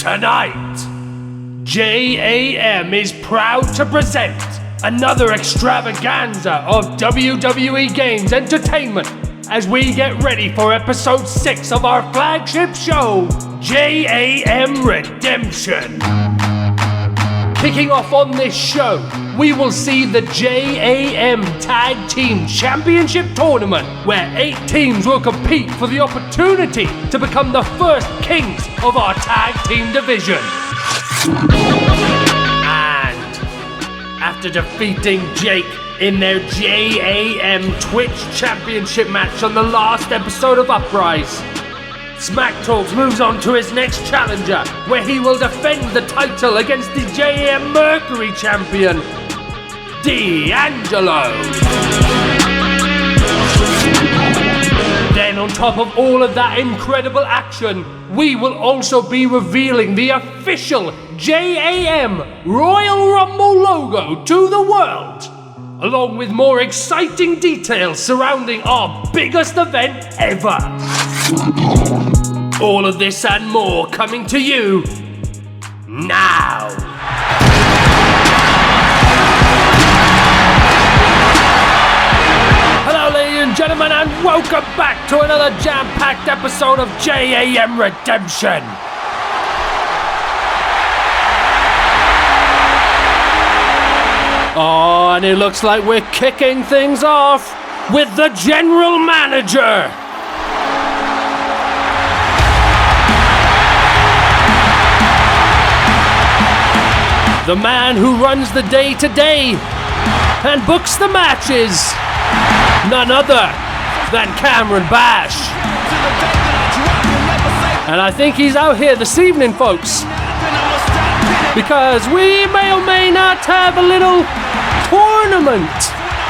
Tonight, JAM is proud to present another extravaganza of WWE Games entertainment as we get ready for episode 6 of our flagship show, JAM Redemption. Kicking off on this show, we will see the JAM Tag Team Championship Tournament, where 8 teams will compete for the opportunity to become the first kings of our tag team division. And after defeating Jake in their JAM Twitch Championship match on the last episode of Uprise, SmackTalks moves on to his next challenger, where he will defend the title against the JAM Mercury champion, D'Angelo. Then on top of all of that incredible action, we will also be revealing the official JAM Royal Rumble logo to the world, along with more exciting details surrounding our biggest event ever. All of this and more coming to you now. Hello ladies and gentlemen, and welcome back to another jam-packed episode of JAM Redemption. Oh, and it looks like we're kicking things off with the general manager. The man who runs the day-to-day and books the matches. None other than Cameron Bash. And I think he's out here this evening, folks, because we may or may not have a little tournament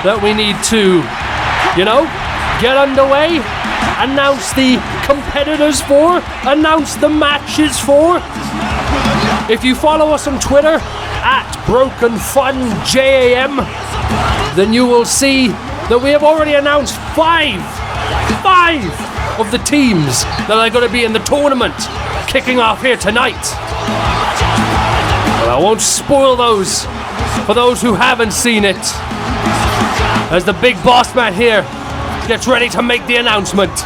that we need to, get underway, announce the competitors for, announce the matches for. If you follow us on Twitter, @BrokenFunJAM, then you will see that we have already announced five of the teams that are going to be in the tournament kicking off here tonight. But I won't spoil those for those who haven't seen it, as the big boss man here gets ready to make the announcement.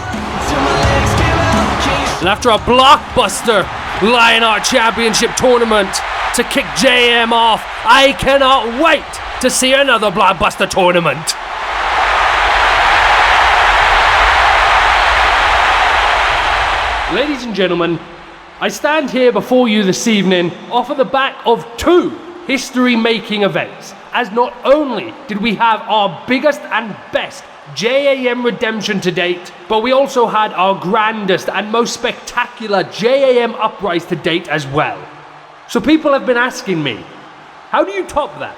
And after a blockbuster Lionheart Championship tournament to kick JAM off, I cannot wait to see another blockbuster tournament. Ladies and gentlemen, I stand here before you this evening off of the back of 2 history-making events, as not only did we have our biggest and best JAM Redemption to date, but we also had our grandest and most spectacular JAM Uprise to date as well. So people have been asking me, how do you top that?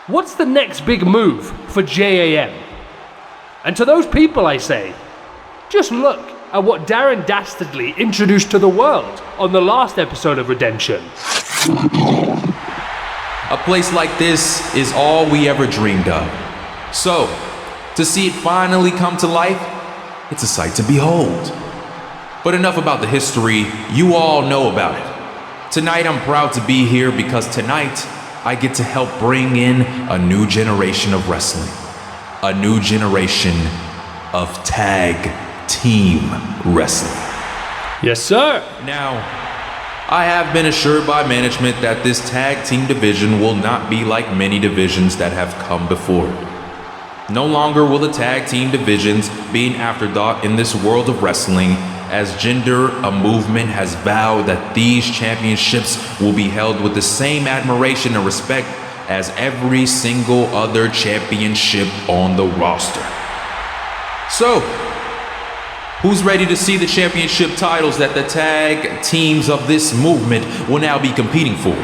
What's the next big move for JAM? And to those people I say, just look at what Darren Dastardly introduced to the world on the last episode of Redemption. A place like this is all we ever dreamed of. So, to see it finally come to life, it's a sight to behold. But enough about the history, you all know about it. Tonight I'm proud to be here because tonight I get to help bring in a new generation of wrestling. A new generation of tag team wrestling. Yes, sir. Now, I have been assured by management that this tag team division will not be like many divisions that have come before. No longer will the tag team divisions be an afterthought in this world of wrestling, as Gender, a movement, has vowed that these championships will be held with the same admiration and respect as every single other championship on the roster. So, who's ready to see the championship titles that the tag teams of this movement will now be competing for?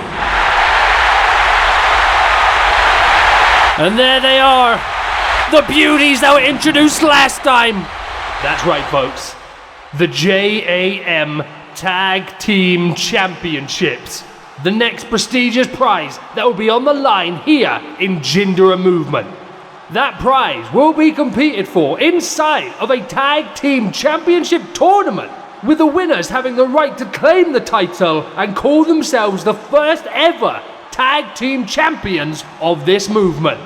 And there they are, the beauties that were introduced last time. That's right, folks. The JAM Tag Team Championships. The next prestigious prize that will be on the line here in Gender Movement. That prize will be competed for inside of a Tag Team Championship tournament with the winners having the right to claim the title and call themselves the first ever tag team champions of this movement.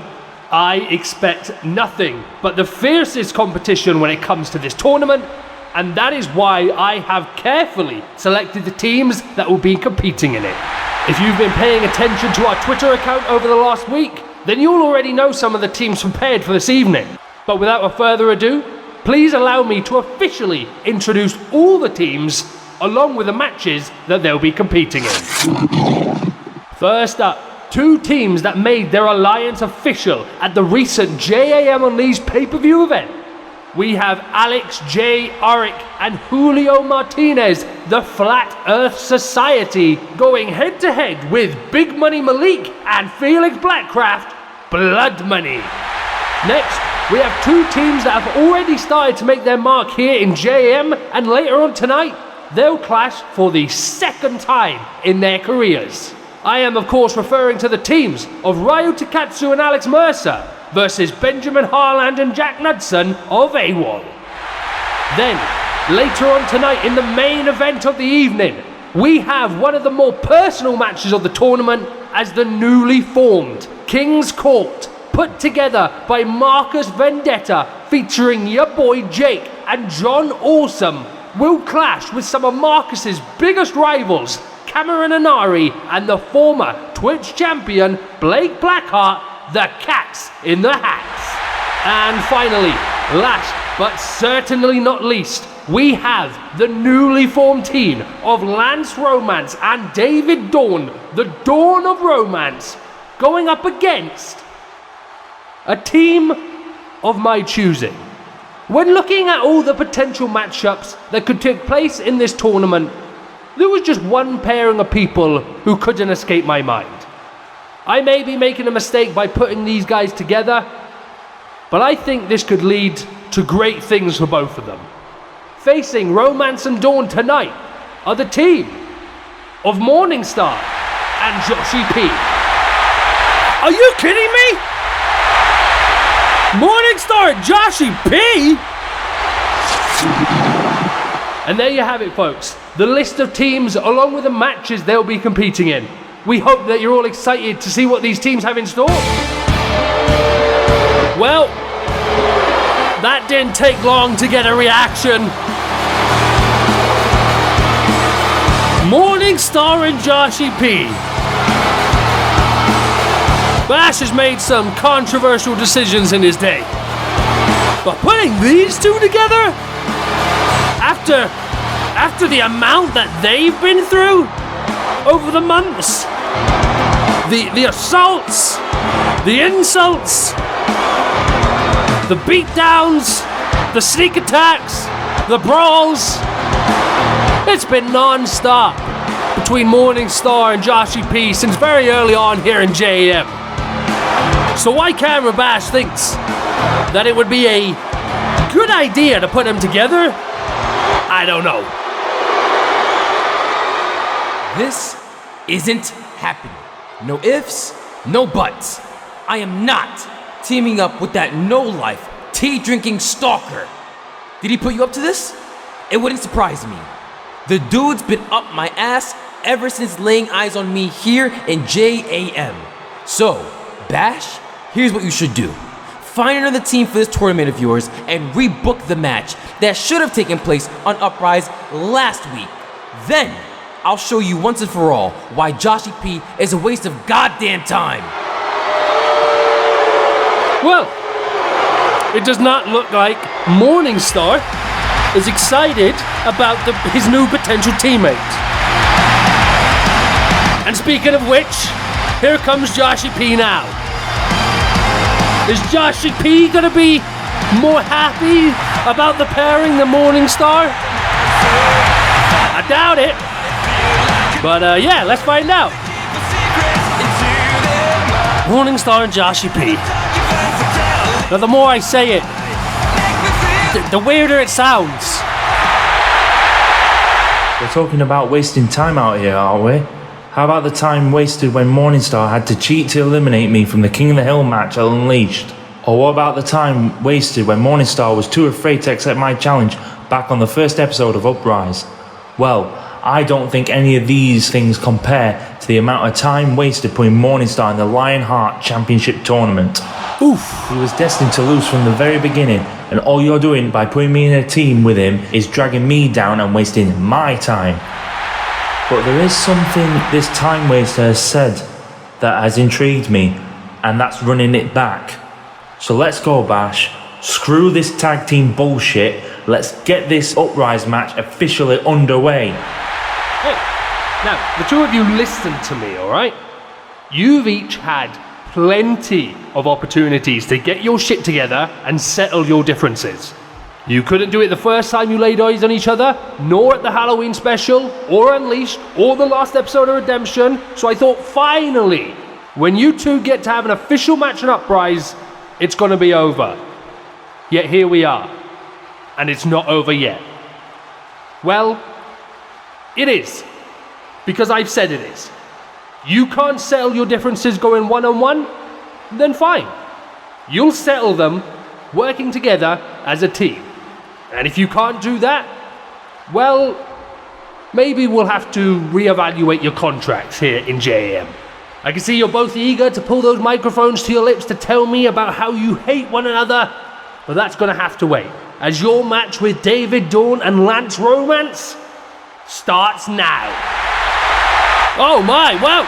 I expect nothing but the fiercest competition when it comes to this tournament, and that is why I have carefully selected the teams that will be competing in it. If you've been paying attention to our Twitter account over the last week, then you'll already know some of the teams prepared for this evening. But without further ado, please allow me to officially introduce all the teams along with the matches that they'll be competing in. First up, two teams that made their alliance official at the recent JAM Unleashed pay-per-view event. We have Alex J. Arik and Julio Martinez, the Flat Earth Society, going head-to-head with Big Money Malik and Felix Blackcraft, Blood Money. Next, we have two teams that have already started to make their mark here in JM, and later on tonight, they'll clash for the second time in their careers. I am of course referring to the teams of Ryu Takatsu and Alex Mercer versus Benjamin Harland and Jack Knudsen of AWOL. Then, later on tonight in the main event of the evening, we have one of the more personal matches of the tournament as the newly formed King's Court, put together by Marcus Vendetta, featuring your boy Jake and John Awesome, will clash with some of Marcus's biggest rivals, Cameron Anari and the former Twitch champion Blake Blackheart, the Cats in the Hats. And finally, last but certainly not least, we have the newly formed team of Lance Romance and David Dawn, the Dawn of Romance, going up against a team of my choosing. When looking at all the potential matchups that could take place in this tournament, there was just one pairing of people who couldn't escape my mind. I may be making a mistake by putting these guys together, but I think this could lead to great things for both of them. Facing Romance and Dawn tonight are the team of Morningstar and Joshie P. Are you kidding me? Morningstar and Joshie P? And there you have it, folks. The list of teams along with the matches they'll be competing in. We hope that you're all excited to see what these teams have in store. Well, that didn't take long to get a reaction. Morningstar and Joshie P. Bash has made some controversial decisions in his day. But putting these two together, after the amount that they've been through over the months, the assaults, the insults, the beatdowns, the sneak attacks, the brawls, it's been non-stop between Morningstar and Joshie P since very early on here in JAM. So why Camera Bash thinks that it would be a good idea to put them together, I don't know. This isn't happening. No ifs, no buts. I am not teaming up with that no-life, tea-drinking stalker. Did he put you up to this? It wouldn't surprise me. The dude's been up my ass ever since laying eyes on me here in JAM. So, Bash, here's what you should do. Find another team for this tournament of yours and rebook the match that should have taken place on Uprise last week. Then, I'll show you once and for all why Joshie P is a waste of goddamn time. Well, it does not look like Morningstar is excited about his new potential teammate. And speaking of which, here comes Joshie P now. Is Joshie P gonna be more happy about the pairing than Morningstar? I doubt it. But yeah, let's find out. Morningstar and Joshie P. Now the more I say it, the weirder it sounds. We're talking about wasting time out here, are we? How about the time wasted when Morningstar had to cheat to eliminate me from the King of the Hill match at Unleashed? Or what about the time wasted when Morningstar was too afraid to accept my challenge back on the first episode of Uprise? Well, I don't think any of these things compare to the amount of time wasted putting Morningstar in the Lionheart Championship Tournament. Oof, he was destined to lose from the very beginning, and all you're doing by putting me in a team with him is dragging me down and wasting my time. But there is something this time waster has said that has intrigued me, and that's running it back. So let's go, Bash. Screw this tag team bullshit. Let's get this Uprise match officially underway. Hey, now, the two of you listen to me, alright? You've each had plenty of opportunities to get your shit together and settle your differences. You couldn't do it the first time you laid eyes on each other, nor at the Halloween special, or Unleashed, or the last episode of Redemption, so I thought finally, when you two get to have an official match in Uprise, it's gonna be over. Yet here we are, and it's not over yet. Well, it is, because I've said it is. You can't settle your differences going one-on-one? Then fine. You'll settle them working together as a team. And if you can't do that, well, maybe we'll have to reevaluate your contracts here in JaM. I can see you're both eager to pull those microphones to your lips to tell me about how you hate one another, but that's gonna have to wait, as your match with David Dawn and Lance Romance starts now. Oh my, wow!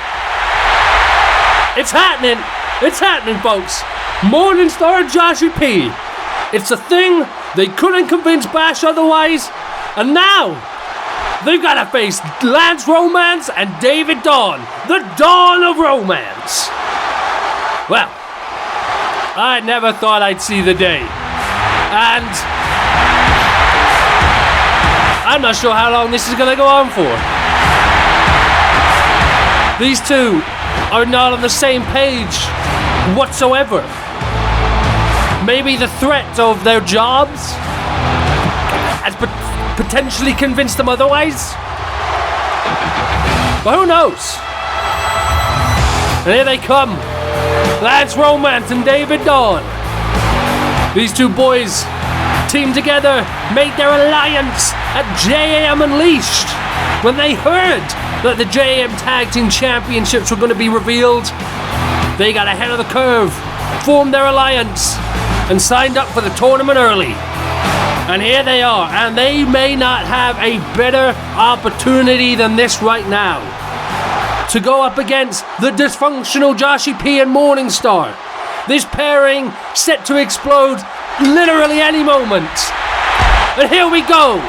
It's happening! It's happening, folks! Morningstar and Joshie P. It's a thing they couldn't convince Bash otherwise, and now they've got to face Lance Romance and David Dawn, the dawn of romance. Well, I never thought I'd see the day, and I'm not sure how long this is going to go on for. These two are not on the same page whatsoever. Maybe the threat of their jobs has potentially convinced them otherwise. But who knows? And here they come. Lance Romance and David Dawn. These two boys teamed together, made their alliance at JaM Unleashed. When they heard that the JaM Tag Team Championships were going to be revealed, they got ahead of the curve, formed their alliance, and signed up for the tournament early. And here they are, and they may not have a better opportunity than this right now to go up against the dysfunctional Joshie P and Morningstar. This pairing set to explode literally any moment. And here we go.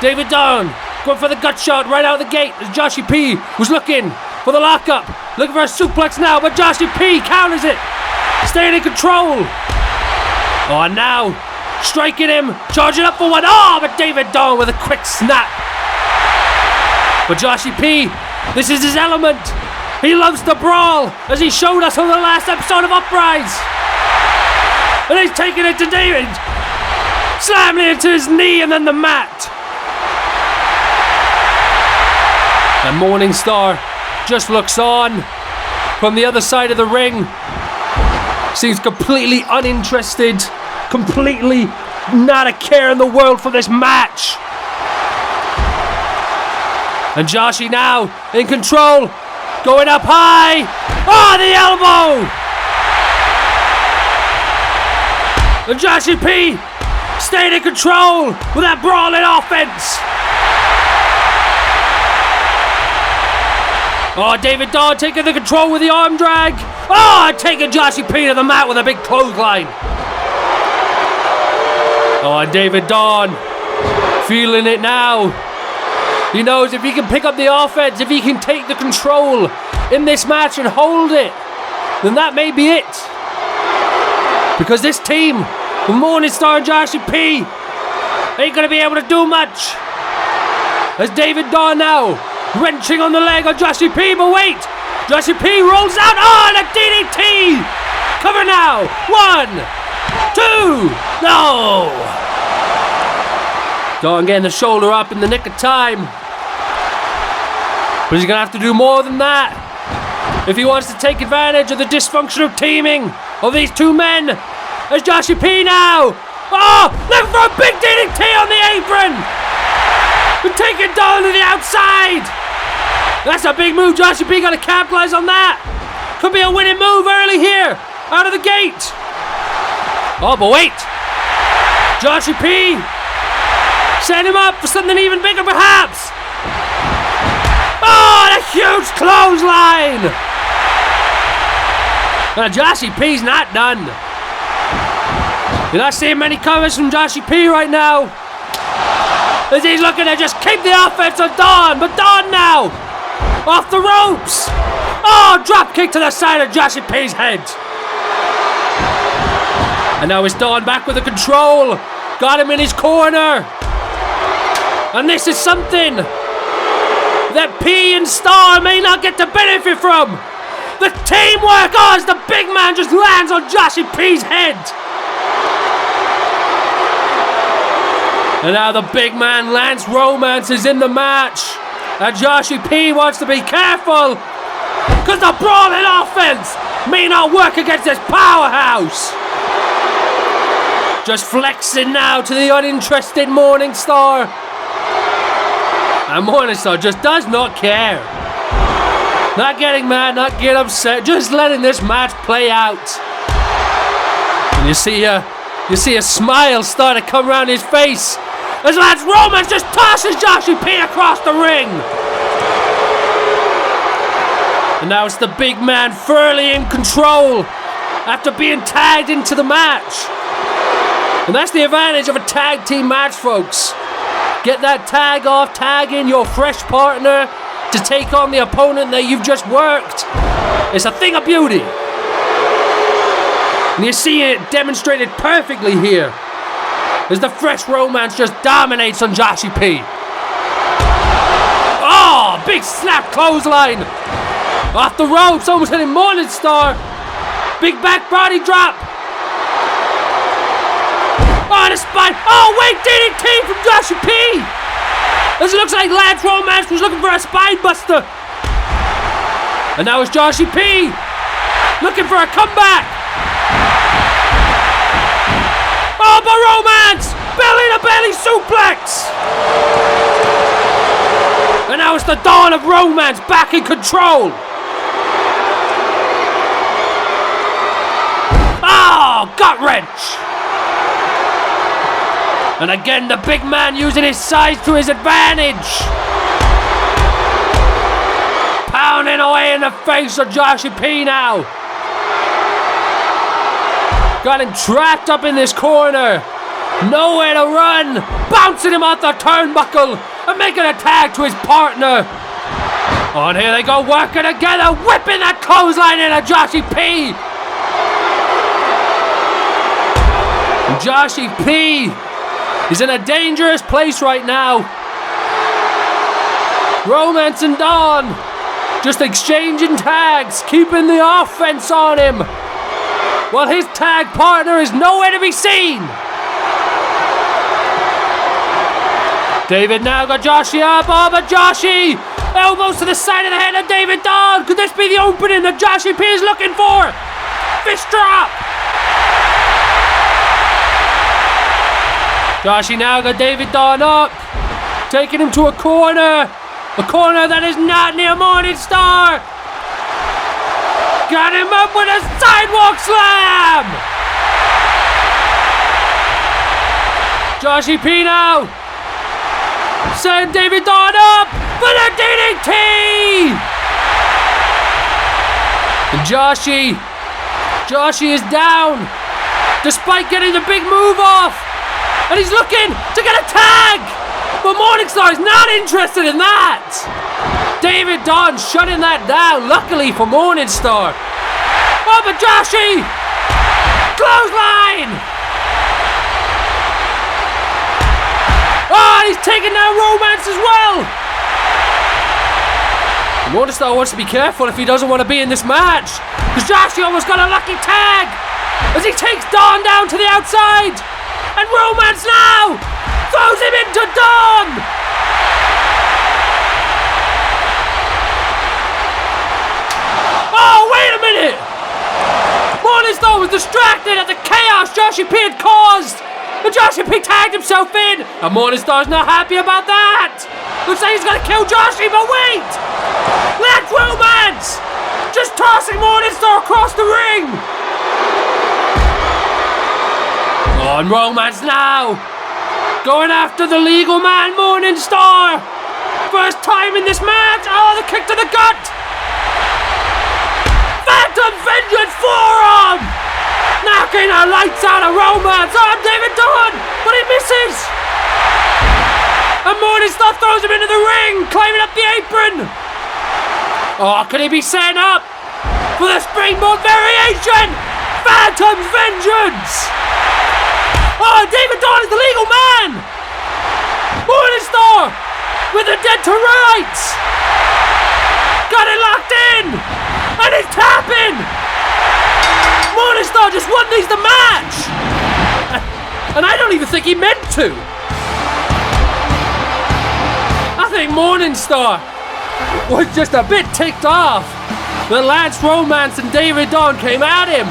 David Dawn going for the gut shot right out of the gate as Joshie P was looking for the lockup. Looking for a suplex now, but Joshie P counters it. Staying in control. Oh, and now striking him, charging up for one. Oh, but David Dawn with a quick snap. But Joshie P, this is his element. He loves to brawl, as he showed us on the last episode of Uprise. And he's taking it to David, slamming it into his knee and then the mat. And Morningstar just looks on from the other side of the ring. Seems completely uninterested, completely not a care in the world for this match. And Joshie now in control, going up high. Oh, the elbow! And Joshie P staying in control with that brawling offense. Oh, David Dawn taking the control with the arm drag. Oh, taking Joshie P to the mat with a big clothesline. Oh, and David Dawn feeling it now. He knows if he can pick up the offense, if he can take the control in this match and hold it, then that may be it. Because this team, with Morningstar and Joshie P, ain't gonna be able to do much. As David Dawn now wrenching on the leg of Joshie P, but wait! Joshie P rolls out. Oh, and a DDT! Cover now. 1, 2, no! Dawn getting the shoulder up in the nick of time. But he's gonna have to do more than that if he wants to take advantage of the dysfunctional teaming of these two men There's Joshie P now. Oh, looking for a big DDT on the apron. And taking Dawn to the outside. That's a big move. Joshie P got to capitalize on that. Could be a winning move early here. Out of the gate. Oh, but wait. Joshie P. Set him up for something even bigger, perhaps. Oh, and a huge clothesline. Now, Joshie P's not done. You're not seeing many comments from Joshie P right now. As he's looking to just keep the offense on Dawn. But Dawn now. Off the ropes. Oh, drop kick to the side of Joshie P's head. And now it's Dawn back with the control. Got him in his corner. And this is something that P and Star may not get to benefit from. The teamwork. Oh, as the big man just lands on Joshie P's head. And now the big man, Lance Romance, is in the match. And Joshie P wants to be careful. Because the brawling offense may not work against this powerhouse. Just flexing now to the uninterested Morningstar. And Morningstar just does not care. Not getting mad, not getting upset, just letting this match play out. And you see a smile start to come around his face as Lance Romance just tosses Joshie P across the ring. And now it's the big man firmly in control after being tagged into the match. And that's the advantage of a tag team match, folks. Get that tag off, tag in your fresh partner to take on the opponent that you've just worked. It's a thing of beauty. And you see it demonstrated perfectly here as the fresh Romance just dominates on Joshie P. Oh, big snap clothesline. Off the ropes, almost hitting Morningstar. Big back body drop. Oh, and a spine. Oh, wait, DDT from Joshie P. This looks like Lance Romance was looking for a spine buster. And now it's Joshie P. Looking for a comeback. Oh, but Romance. Belly to belly suplex. And now it's the Dawn of Romance back in control. Oh, gut wrench. And again, the big man using his size to his advantage. Pounding away in the face of Joshie P now. Got him trapped up in this corner. Nowhere to run. Bouncing him off the turnbuckle and making a tag to his partner. Oh, and here they go working together. Whipping that clothesline into Joshie P. And Joshie P. He's in a dangerous place right now. Romance and Dawn just exchanging tags, keeping the offense on him, while his tag partner is nowhere to be seen. David now got Joshie up. Oh, but Joshie elbows to the side of the head of David Dawn. Could this be the opening that Joshie P is looking for? Fist drop. Joshie now got David Dawn up, taking him to a corner that is not near Morningstar. Got him up with a sidewalk slam. Joshie P now, send David Dawn up for the DDT. And Joshie is down, despite getting the big move off. And he's looking to get a tag. But Morningstar is not interested in that. David Dawn shutting that down, luckily for Morningstar. Oh, but Joshie! Clothesline! Oh, he's taking down Romance as well. Morningstar wants to be careful if he doesn't want to be in this match, because Joshie almost got a lucky tag as he takes Dawn down to the outside. And Romance now throws him into Dawn. Oh, wait a minute. Morning Star was distracted at the chaos Joshie P had caused. And Joshie P tagged himself in. And Morning Star's not happy about that. Looks like he's gonna kill Joshie, but wait! Let's romance! Just tossing Morning Star across the ring. On romance now. Going after the legal man, Morning Star. First time in this match. Oh, the kick to the gut. Phantom Vengeance forearm. Knocking the lights out of romance on David Dunn, but he misses. And Morning Star throws him into the ring, climbing up the apron. Oh, could he be setting up for the springboard variation? Phantom Vengeance. Oh, David Dunn is the legal man. Morning Star with the dead to rights. Got it locked in. And he's tapping. Morning Star just won the match. And I don't even think he meant to. I think Morning Star was just a bit ticked off that Lance Romance and David Dunn came at him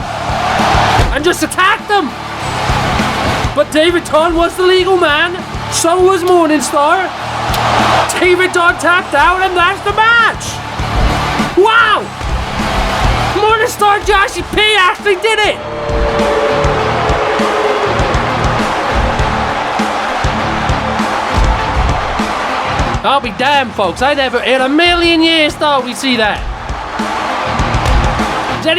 and just attacked them. But David Dunn was the legal man, so was Morning Star. David Dunn tapped out, and that's the match. Wow! Morning Star Joshie P actually did it. I'll be damned, folks. I never in a million years thought we'd see that. Did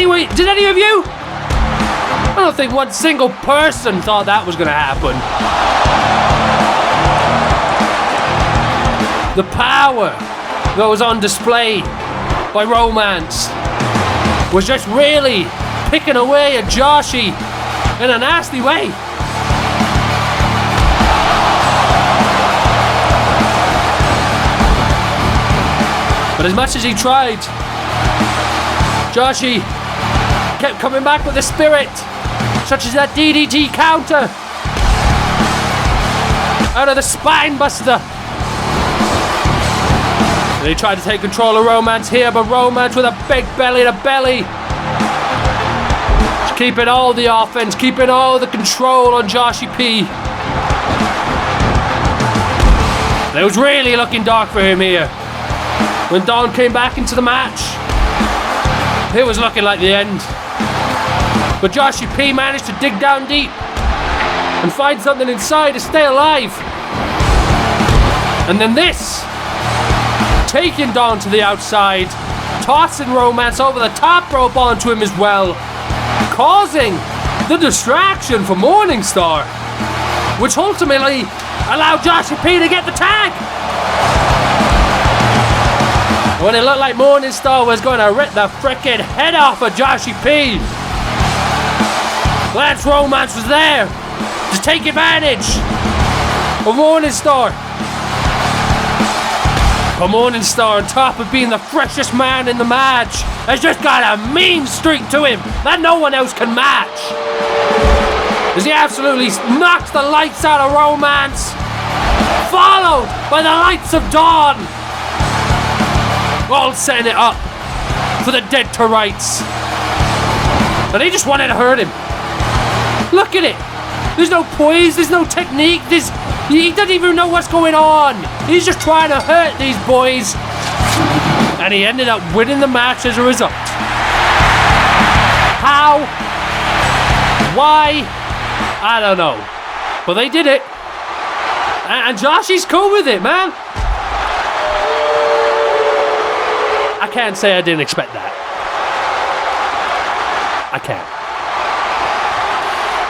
any of you? I don't think one single person thought that was going to happen. The power that was on display by Romance was just really picking away at Joshie in a nasty way. But as much as he tried, Joshie kept coming back with the spirit, such as that DDT counter out of the spine buster. They tried to take control of Romance here, but Romance with a big belly to belly. Just keeping all the offense, keeping all the control on Joshie P. It was really looking dark for him here. When Dawn came back into the match, it was looking like the end. But Joshie P managed to dig down deep and find something inside to stay alive. And then this, taking Dawn to the outside, tossing Romance over the top rope onto him as well, causing the distraction for Morning Star, which ultimately allowed Joshie P to get the tag. When it looked like Morning Star was going to rip the frickin' head off of Joshie P, Lance Romance was there to take advantage of Morning Star. But Morning Star, on top of being the freshest man in the match, has just got a mean streak to him that no one else can match. As he absolutely knocks the lights out of Romance, followed by the lights of Dawn, all setting it up for the dead to rights. And he just wanted to hurt him. Look at it. There's no poise, there's no technique, he doesn't even know what's going on. He's just trying to hurt these boys. And he ended up winning the match as a result. How? Why? I don't know. But they did it. And Joshie's cool with it, man. I can't say I didn't expect that. I can't.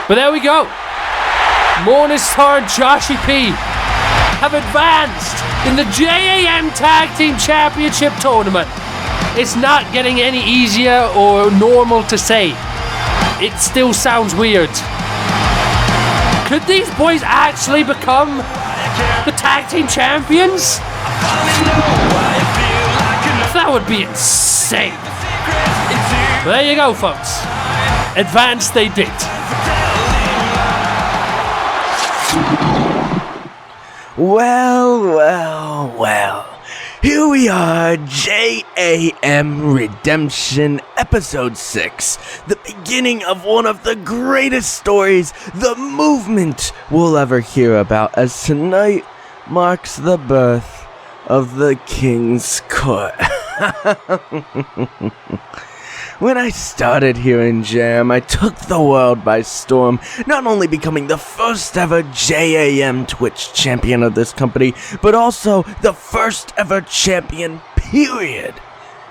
But there we go. Morning Star and Joshie P have advanced in the JAM Tag Team Championship Tournament. It's not getting any easier or normal to say. It still sounds weird. Could these boys actually become the Tag Team Champions? That would be insane. But there you go, folks. Advance they did. Well. Here we are, JaM Redemption, Episode 6, the beginning of one of the greatest stories the movement will ever hear about, as tonight marks the birth of the King's Court. When I started here in JaM, I took the world by storm, not only becoming the first ever JaM Twitch champion of this company, but also the first ever champion, period.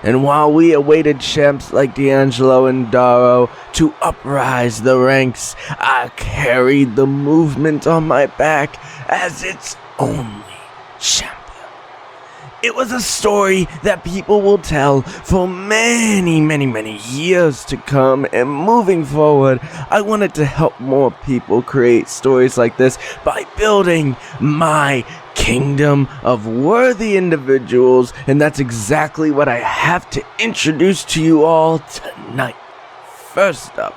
And while we awaited champs like D'Angelo and Daro to uprise the ranks, I carried the movement on my back as its only champion. It was a story that people will tell for many, many, many years to come, and moving forward, I wanted to help more people create stories like this by building my kingdom of worthy individuals, and that's exactly what I have to introduce to you all tonight. First up,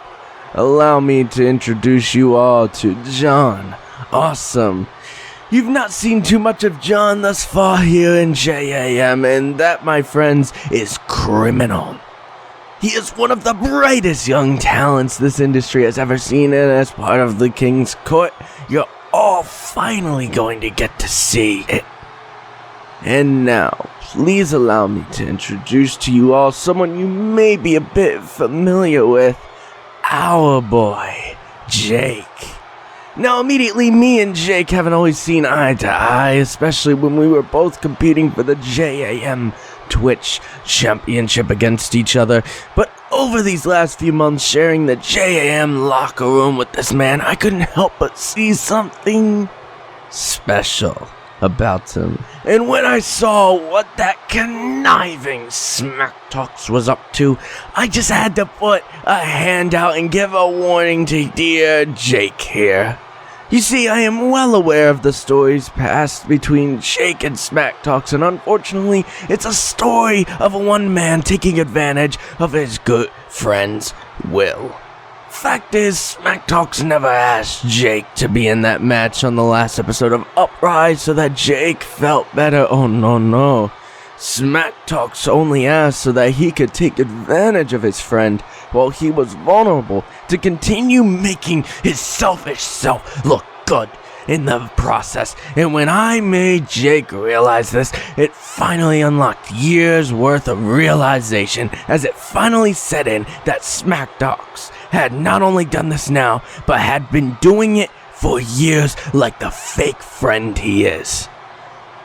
allow me to introduce you all to John. Awesome. You've not seen too much of John thus far here in JaM, and that, my friends, is criminal. He is one of the brightest young talents this industry has ever seen, and as part of the King's Court, you're all finally going to get to see it. And now, please allow me to introduce to you all someone you may be a bit familiar with, our boy, Jake. Now, immediately, me and Jake haven't always seen eye to eye, especially when we were both competing for the JaM Twitch Championship against each other. But over these last few months, sharing the JaM locker room with this man, I couldn't help but see something special about him. And when I saw what that conniving SmackTalks was up to, I just had to put a hand out and give a warning to dear Jake here. You see, I am well aware of the stories passed between Jake and SmackTalks, and unfortunately, it's a story of one man taking advantage of his good friend's will. Fact is, SmackTalks never asked Jake to be in that match on the last episode of Uprise so that Jake felt better. Oh no. SmackTalks only asked so that he could take advantage of his friend while he was vulnerable to continue making his selfish self look good in the process. And when I made Jake realize this, it finally unlocked years worth of realization as it finally set in that SmackTalks had not only done this now, but had been doing it for years like the fake friend he is.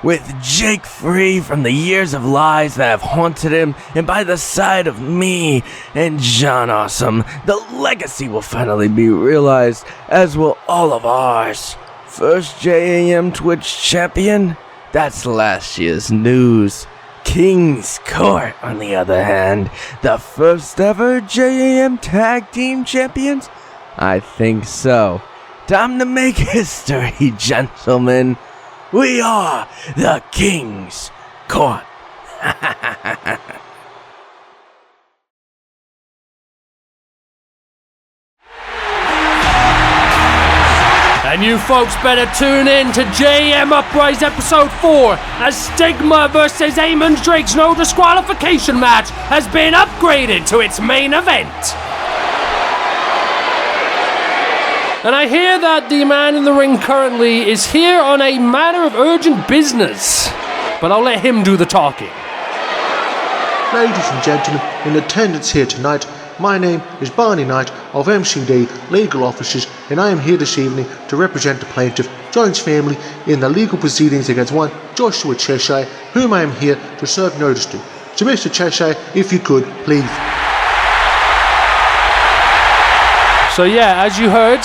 With Jake free from the years of lies that have haunted him, and by the side of me and John Awesome, the legacy will finally be realized, as will all of ours. First JaM Twitch champion? That's last year's news. King's Court, on the other hand, the first ever JaM Tag Team Champions? I think so. Time to make history, gentlemen. We are the King's Court. And you folks better tune in to JaM Uprise Episode 4 as Stigma vs. Eamon Drake's no disqualification match has been upgraded to its main event. And I hear that the man in the ring currently is here on a matter of urgent business, but I'll let him do the talking. Ladies and gentlemen, in attendance here tonight, my name is Barney Knight of MCD Legal Officers, and I am here this evening to represent the plaintiff, John's family, in the legal proceedings against one Joshua Cheshire, whom I am here to serve notice to. So Mr. Cheshire, if you could, please. So yeah, as you heard,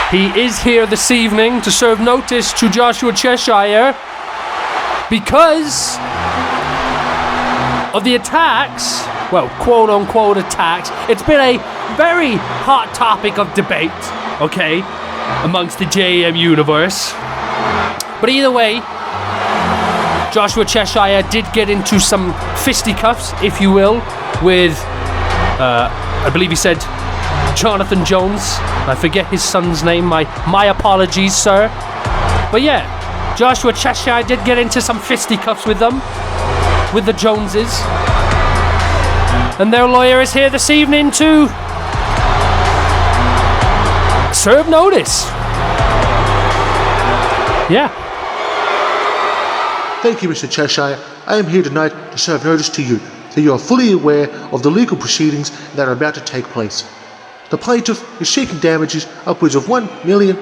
he is here this evening to serve notice to Joshua Cheshire because of the attacks, well, quote-unquote attacks. It's been a very hot topic of debate, okay, amongst the JaM universe. But either way, Joshua Cheshire did get into some fisticuffs, if you will, with, I believe he said, Jonathan Jones. I forget his son's name. My apologies, sir. But yeah, Joshua Cheshire did get into some fisticuffs with them. with the Joneses. And their lawyer is here this evening to serve notice. Yeah. Thank you, Mr. Cheshire. I am here tonight to serve notice to you, so you are fully aware of the legal proceedings that are about to take place. The plaintiff is seeking damages upwards of £1 million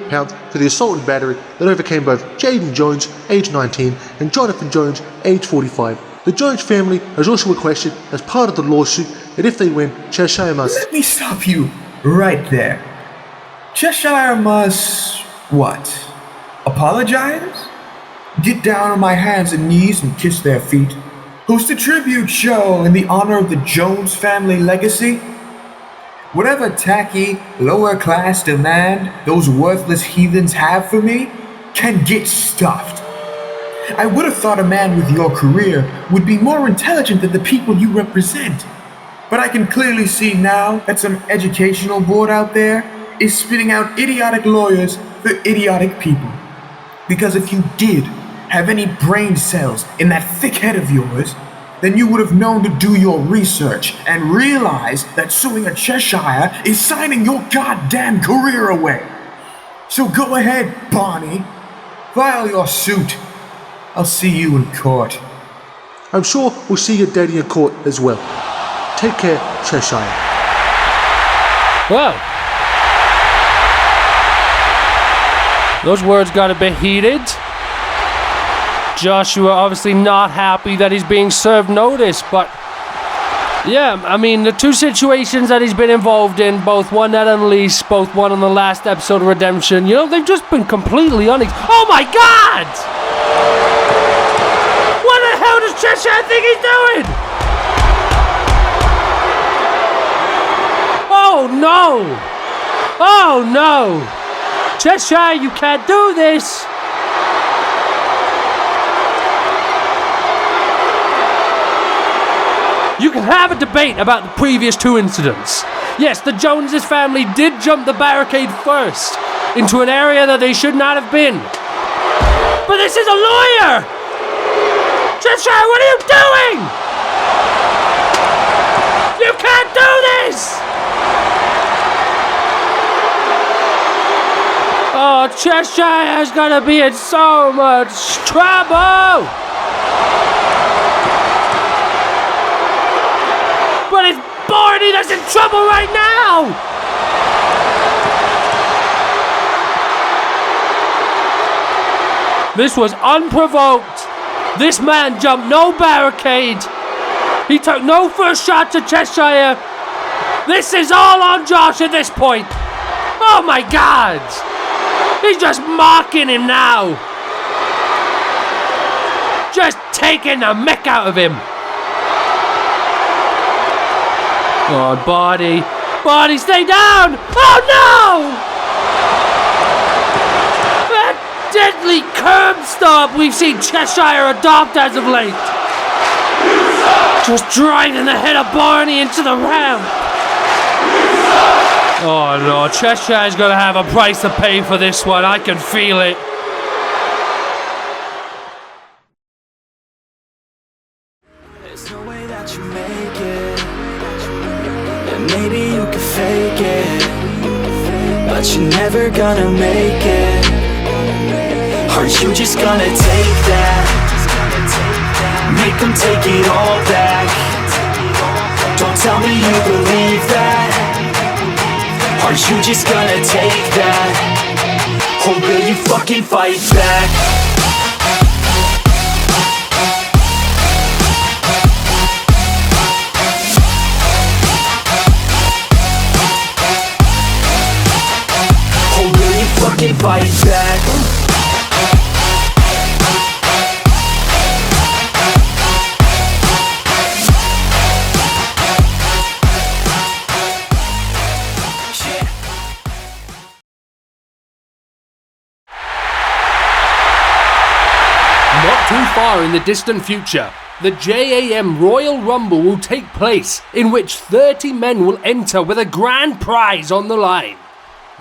for the assault and battery that overcame both Jaden Jones, age 19, and Jonathan Jones, age 45. The Jones family has also requested, as part of the lawsuit, that if they win, Cheshire must... Let me stop you right there. Cheshire must... what? Apologize? Get down on my hands and knees and kiss their feet? Host a tribute show in the honor of the Jones family legacy? Whatever tacky, lower-class demand those worthless heathens have for me can get stuffed. I would have thought a man with your career would be more intelligent than the people you represent. But I can clearly see now that some educational board out there is spitting out idiotic lawyers for idiotic people. Because if you did have any brain cells in that thick head of yours, then you would have known to do your research and realize that suing a Cheshire is signing your goddamn career away. So go ahead, Barney. File your suit. I'll see you in court. I'm sure we'll see your daddy in court as well. Take care, Cheshire. Well, those words got a bit heated. Joshua obviously not happy that he's being served notice, but yeah, I mean, the two situations that he's been involved in, both one at Unleashed, both one on the last episode of Redemption, you know, they've just been completely Oh my God! What the hell does Cheshire think he's doing? Oh no! Oh no! Cheshire, you can't do this! You can have a debate about the previous two incidents. Yes, the Joneses family did jump the barricade first into an area that they should not have been. But this is a lawyer! Cheshire, what are you doing? You can't do this! Oh, Cheshire is gonna be in so much trouble! But it's Barney that's in trouble right now! This was unprovoked. This man jumped no barricade. He took no first shot to Cheshire. This is all on Josh at this point. Oh my God! He's just mocking him now. Just taking the mick out of him. Oh, Barney. Barney, stay down! Oh, no! That deadly curb stop we've seen Cheshire adopt as of late. Just driving the head of Barney into the ramp. Oh, no. Cheshire's gonna have a price to pay for this one. I can feel it. There's no way that you make it. Maybe you can fake it, but you're never gonna make it. Are you just gonna take that? Make them take it all back. Don't tell me you believe that. Are you just gonna take that? Or will you fucking fight back? Fucking fight back. Not too far in the distant future, the JAM Royal Rumble will take place, in which 30 men will enter with a grand prize on the line.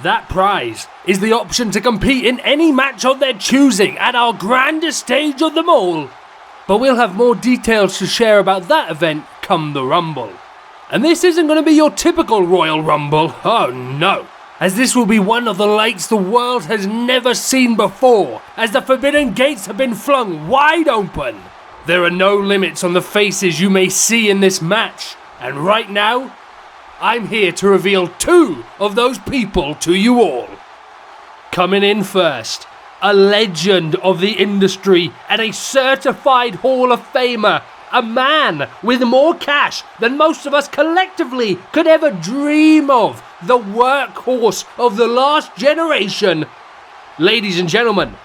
That prize is the option to compete in any match of their choosing at our grandest stage of them all, But we'll have more details to share about that event come the Rumble. And this isn't going to be your typical Royal Rumble, oh no, as this will be one of the likes the world has never seen before, as the Forbidden Gates have been flung wide open. There are no limits on the faces you may see in this match, and right now, I'm here to reveal 2 of those people to you all. Coming in first, a legend of the industry and a certified Hall of Famer, a man with more cash than most of us collectively could ever dream of, the workhorse of the last generation. Ladies and gentlemen,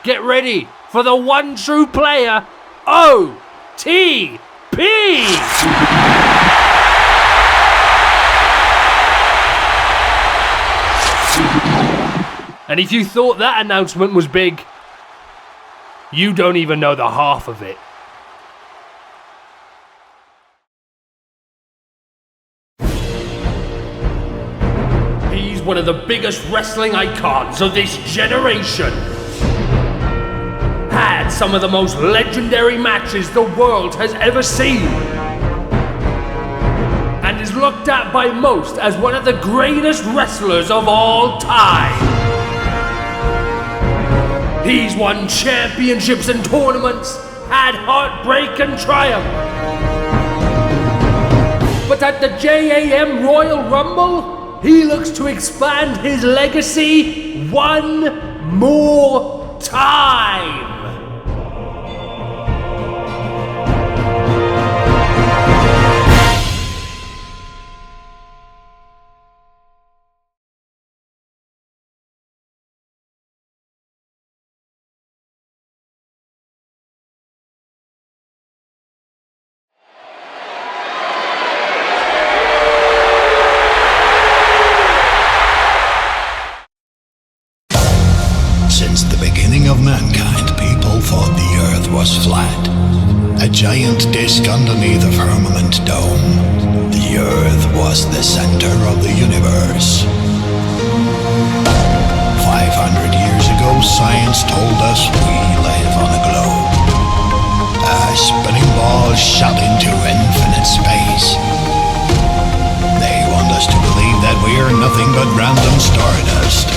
get ready for the one true player, OTP! And if you thought that announcement was big, you don't even know the half of it. He's one of the biggest wrestling icons of this generation. Had some of the most legendary matches the world has ever seen. And is looked at by most as one of the greatest wrestlers of all time. He's won championships and tournaments, had heartbreak and triumph. But at the JaM Royal Rumble, he looks to expand his legacy one more time. Since the beginning of mankind, people thought the earth was flat. A giant disk underneath a firmament dome. The earth was the center of the universe. 500 years ago, science told us we live on a globe. A spinning ball shot into infinite space. They want us to believe that we are nothing but random stardust.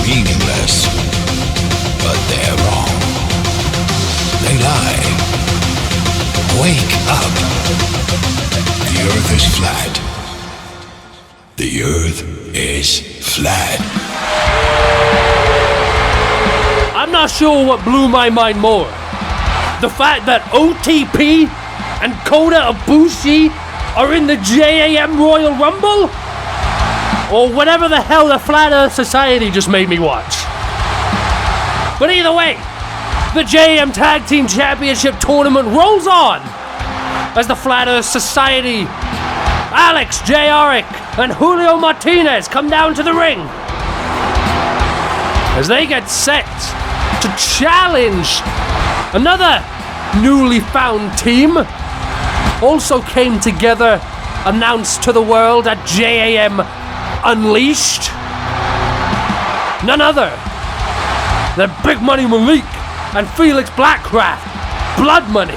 Meaningless, but they're wrong. They lie. Wake up. The earth is flat. The earth is flat. I'm not sure what blew my mind more. The fact that OTP and Kota Ibushi are in the JaM Royal Rumble? Or whatever the hell the Flat Earth Society just made me watch. But either way, the JaM Tag Team Championship Tournament rolls on as the Flat Earth Society, Alex, J. Arik, and Julio Martinez come down to the ring as they get set to challenge another newly found team. Also came together, announced to the world at JaM Unleashed. None other than Big Money Malik and Felix Blackcraft, Blood Money.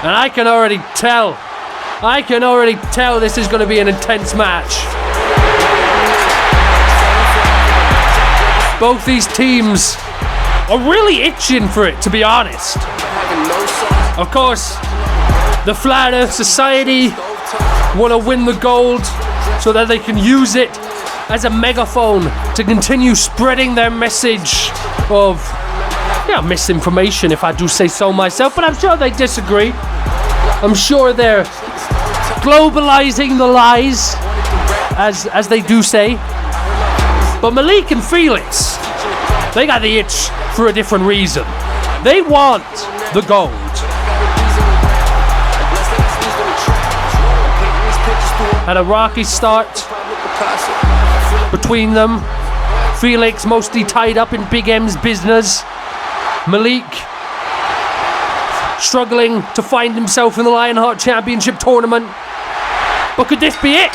And I can already tell this is going to be an intense match. Both these teams are really itching for it, to be honest. Of course, the Flat Earth Society want to win the gold so that they can use it as a megaphone to continue spreading their message of misinformation, if I do say so myself, but I'm sure they disagree. I'm sure they're globalizing the lies, as they do say. But Malik and Felix, they got the itch for a different reason. They want the gold. Had a rocky start between them. Felix mostly tied up in Big M's business. Malik struggling to find himself in the Lionheart Championship Tournament. But could this be it?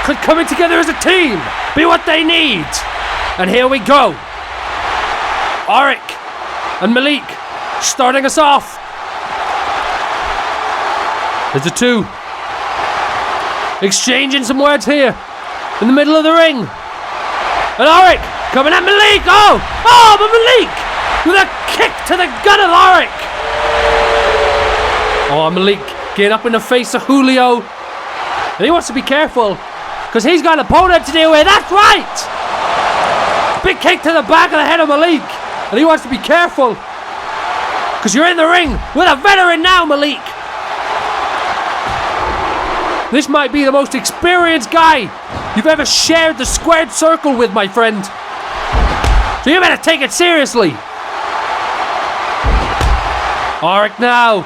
Could coming together as a team be what they need? And here we go. Auric and Malik starting us off. There's the two exchanging some words here in the middle of the ring. And Auric coming at Malik. Oh, but Malik with a kick to the gut of Auric. Oh, Malik getting up in the face of Julio. And he wants to be careful because he's got an opponent to deal with. That's right. Big kick to the back of the head of Malik. And he wants to be careful because you're in the ring with a veteran now, Malik. This might be the most experienced guy you've ever shared the squared circle with, my friend. So you better take it seriously. Auric now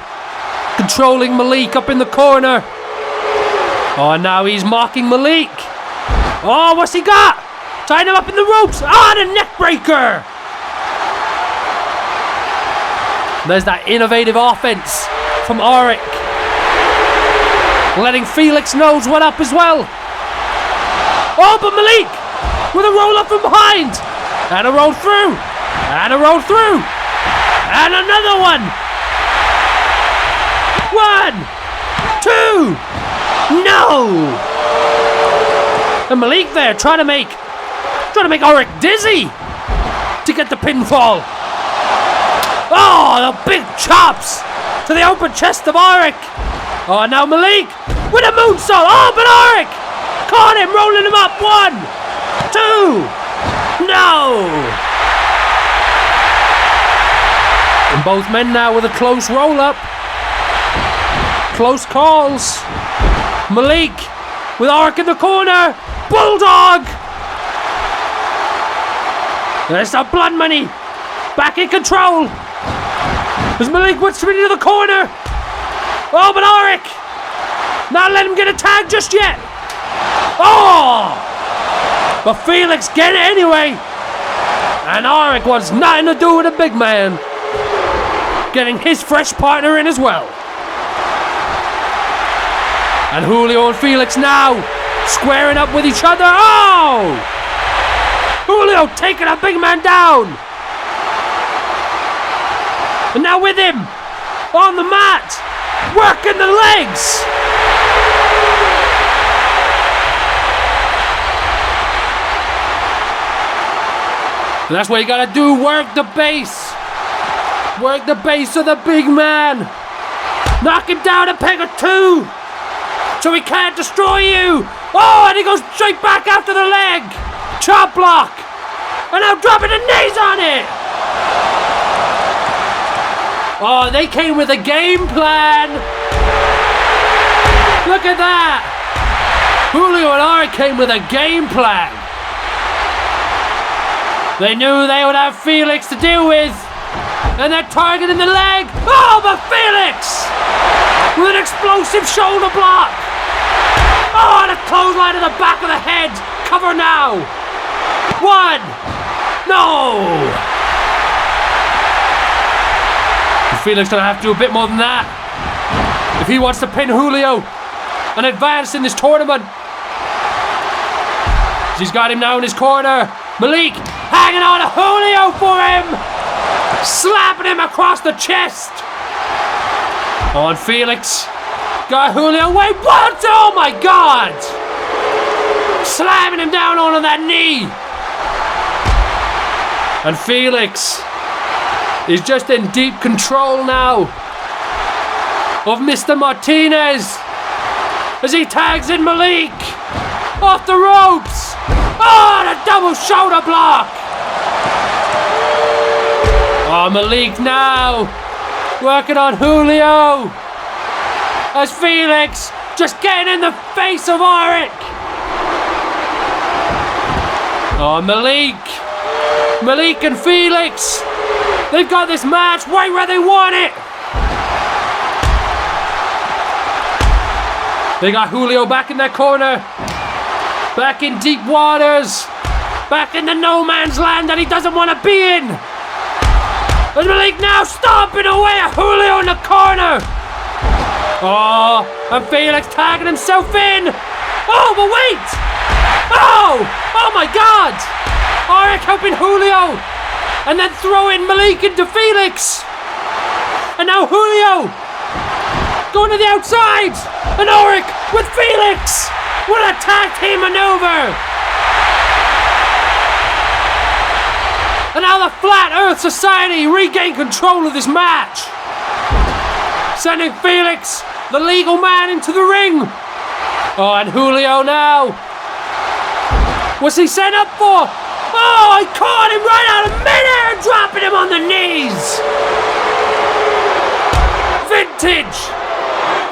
controlling Malik up in the corner. Oh, now he's mocking Malik. Oh, what's he got? Tying him up in the ropes. The neck breaker. There's that innovative offense from Auric. Letting Felix knows what up as well. Oh, but Malik with a roll up from behind. And a roll through. And a roll through. And another one. 1, 2. No. And Malik there trying to make Auric dizzy to get the pinfall. Oh, the big chops to the open chest of Auric. Oh, now Malik with a moonsault. Oh, but Auric caught him, rolling him up. 1, 2. No. And both men now with a close roll up. Close calls. Malik with Auric in the corner. Bulldog. There's the blood money. Back in control. As Malik went straight into the corner. Oh, but Auric not let him get a tag just yet. Oh! But Felix get it anyway. And Auric wants nothing to do with a big man. Getting his fresh partner in as well. And Julio and Felix now squaring up with each other. Oh! Julio taking a big man down. And now with him on the mat, working the legs. And that's what you gotta do, work the base. Work the base of the big man. Knock him down a peg or two so he can't destroy you. Oh, and he goes straight back after the leg. Chop block. And now dropping the knees on it. Oh, they came with a game plan. Look at that. Julio and Auric came with a game plan. They knew they would have Felix to deal with. And they're targeting the leg. Oh, but Felix with an explosive shoulder block. Oh, and a clothesline to the back of the head. Cover now. 1. No. Felix gonna have to do a bit more than that if he wants to pin Julio and advance in this tournament. He's got him now in his corner. Malik hanging on to Julio for him, slapping him across the chest. On Felix got Julio. Wait, what? Oh my God! Slamming him down onto that knee. And Felix is just in deep control now of Mr. Martinez as he tags in Malik off the ropes. Oh, the double shoulder block. Oh, Malik now working on Julio as Felix just getting in the face of Auric. Oh, Malik and Felix, they've got this match right where they want it. They got Julio back in their corner, back in deep waters, back in the no man's land that he doesn't want to be in. And Malik now stomping away at Julio in the corner. Oh, and Felix tagging himself in. Oh, but wait. Oh my God. Auric helping Julio and then throw in Malik into Felix. And now Julio going to the outside, and Auric with Felix. What a tag team maneuver. And now the Flat Earth Society regain control of this match, sending Felix, the legal man, into the ring. Oh, and Julio now. What's he set up for? Oh, I caught him right out of midair, dropping him on the knees.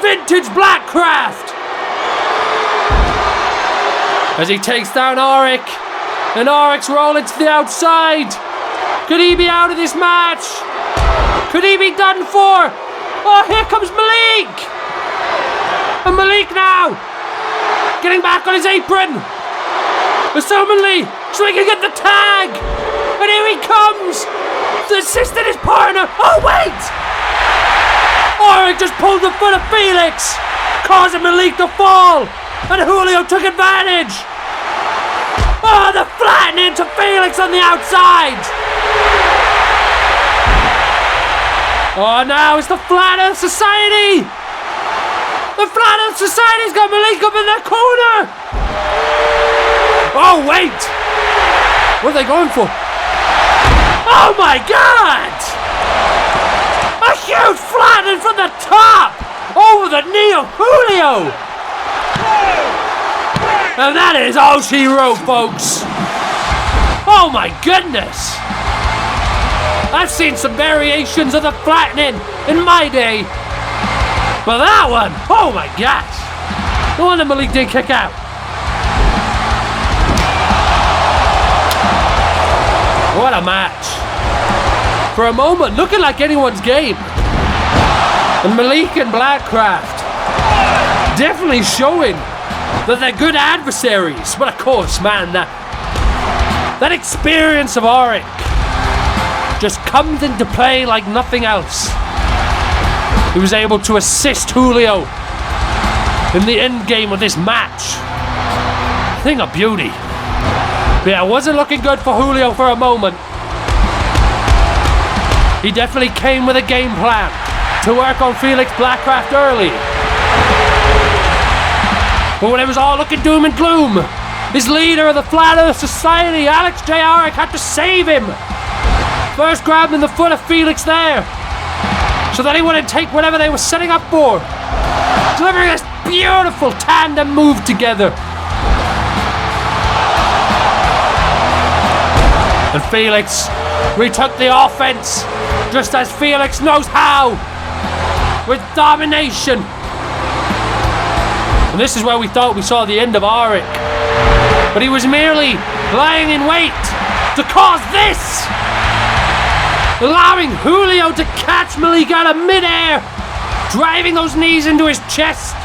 Vintage Blackcraft. As he takes down Auric, and Auric's rolling to the outside. Could he be out of this match? Could he be done for? Oh, here comes Malik! And Malik now, getting back on his apron. Assumingly, so he can get the tag. And here he comes, assisting his partner. Oh, wait! Auric just pulled the foot of Felix, causing Malik to fall. And Julio took advantage. Oh, the flattening to Felix on the outside. Oh, now it's the Flat Earth Society. The Flat Earth Society's got Malik up in their corner. Oh, wait. What are they going for? Oh, my God. A huge flattening from the top over the knee of Julio. And that is all she wrote, folks. Oh my goodness. I've seen some variations of the flattening in my day, but that one, oh my gosh. No wonder Malik didn't kick out. What a match. For a moment, looking like anyone's game. And Malik and Blackcraft definitely showing that they're good adversaries. But of course, man, that experience of Auric just comes into play like nothing else. He was able to assist Julio in the end game of this match. Thing of beauty. But yeah, it wasn't looking good for Julio for a moment. He definitely came with a game plan to work on Felix Blackcraft early. But when it was all looking doom and gloom, his leader of the Flat Earth Society, Alex J. Auric, had to save him. First grabbing the foot of Felix there, so that he wouldn't take whatever they were setting up for. Delivering this beautiful tandem move together. And Felix retook the offense, just as Felix knows how, with domination. And this is where we thought we saw the end of Auric. But he was merely lying in wait to cause this, allowing Julio to catch Malik out of midair, driving those knees into his chest.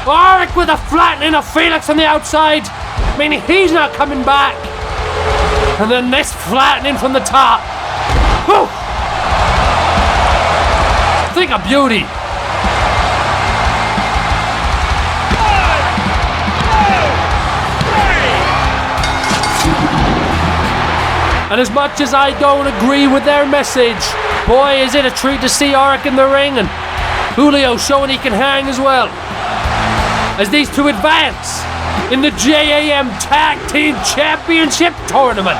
Auric with a flattening of Felix on the outside, meaning he's not coming back. And then this flattening from the top. Whew. Think of beauty. And as much as I don't agree with their message, boy, is it a treat to see Auric in the ring, and Julio showing he can hang as well, as these two advance in the JAM Tag Team Championship Tournament.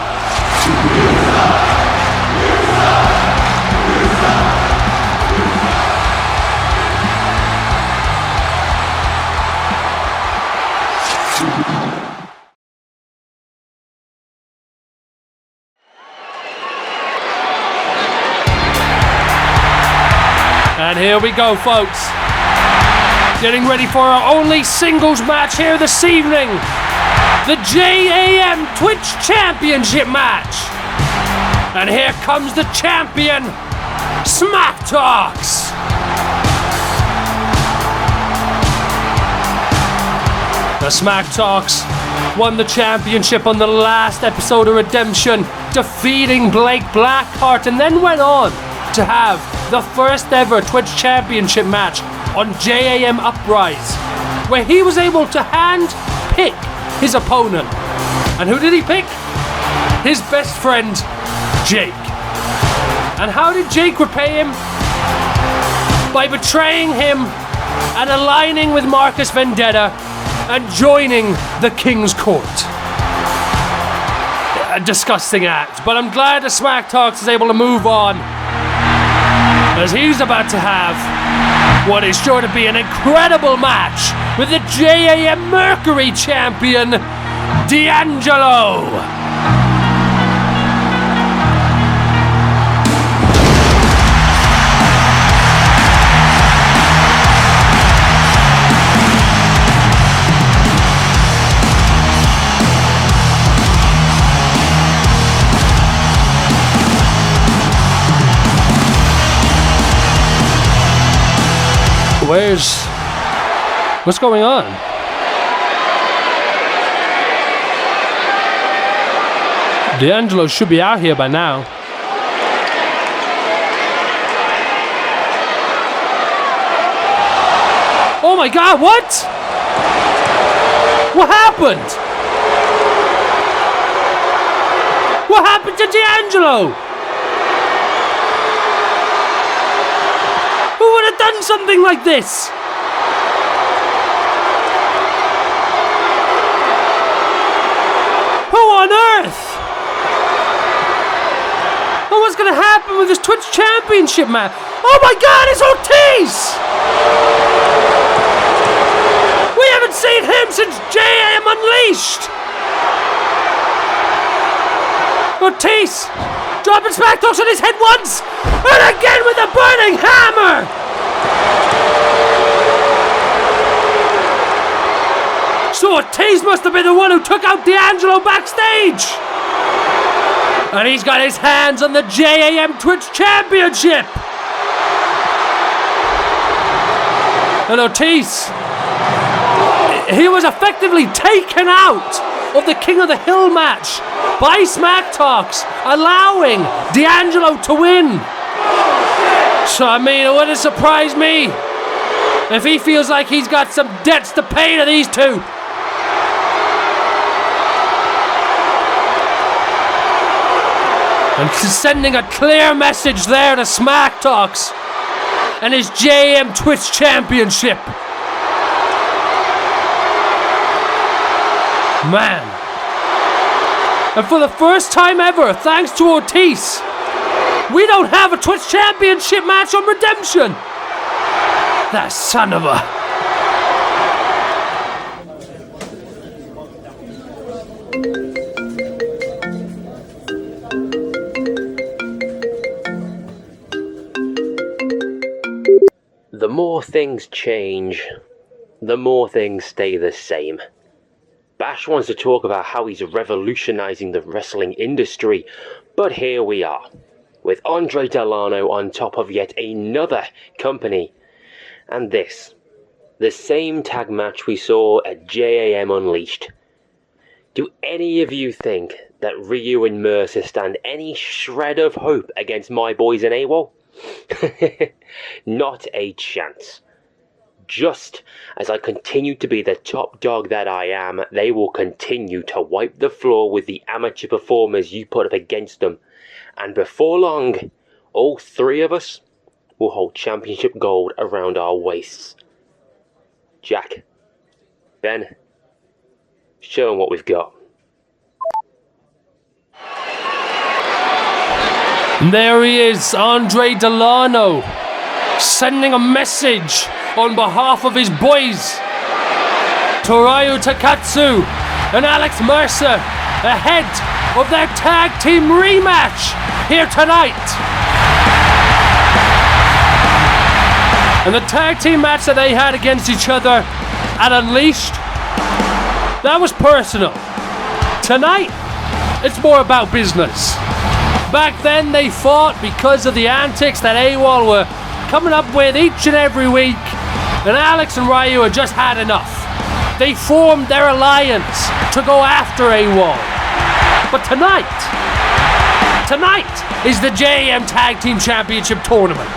And here we go, folks. Getting ready for our only singles match here this evening. The JAM Twitch Championship match. And here comes the champion, SmackTalks. The SmackTalks won the championship on the last episode of Redemption, defeating Blake Blackheart, and then went on to have the first ever Twitch Championship match on JAM Uprise, where he was able to hand-pick his opponent. And who did he pick? His best friend, Jake. And how did Jake repay him? By betraying him and aligning with Marcus Vendetta and joining the King's Court. A disgusting act, but I'm glad the SmackTalks is able to move on, as he's about to have what is sure to be an incredible match with the JAM Mercury champion, D'Angelo. What's going on? D'Angelo should be out here by now. Oh my God, what? What happened? What happened to D'Angelo? Who would have done something like this? Who on earth? And what's going to happen with this Twitch Championship match? Oh my God, it's Ortiz! We haven't seen him since JAM Unleashed! Ortiz dropping SmackTalks on his head once, and again with a burning hammer! So Ortiz must have been the one who took out D'Angelo backstage! And he's got his hands on the JAM Twitch Championship! And Ortiz, he was effectively taken out of the King of the Hill match by SmackTalks, allowing D'Angelo to win. So I mean, it wouldn't surprise me if he feels like he's got some debts to pay to these two. And sending a clear message there to SmackTalks and his JM Twitch Championship. Man. And for the first time ever, thanks to Ortiz, we don't have a Twitch Championship match on Redemption. That son of a... The more things change, the more things stay the same. Bash wants to talk about how he's revolutionizing the wrestling industry, but here we are, with Andre Delano on top of yet another company. And this, the same tag match we saw at JAM Unleashed. Do any of you think that Ryu and Mercer stand any shred of hope against my boys in AWOL? Not a chance. Just as I continue to be the top dog that I am, they will continue to wipe the floor with the amateur performers you put up against them. And before long, all three of us will hold championship gold around our waists. Jack, Ben, show them what we've got. There he is, Andre Delano, sending a message on behalf of his boys, Torayu Takatsu and Alex Mercer, ahead of their tag team rematch here tonight. And the tag team match that they had against each other at Unleashed, that was personal. Tonight, it's more about business. Back then, they fought because of the antics that AWOL were coming up with each and every week, and Alex and Ryu had just had enough. They formed their alliance to go after AWOL. But tonight is the JAM Tag Team Championship Tournament.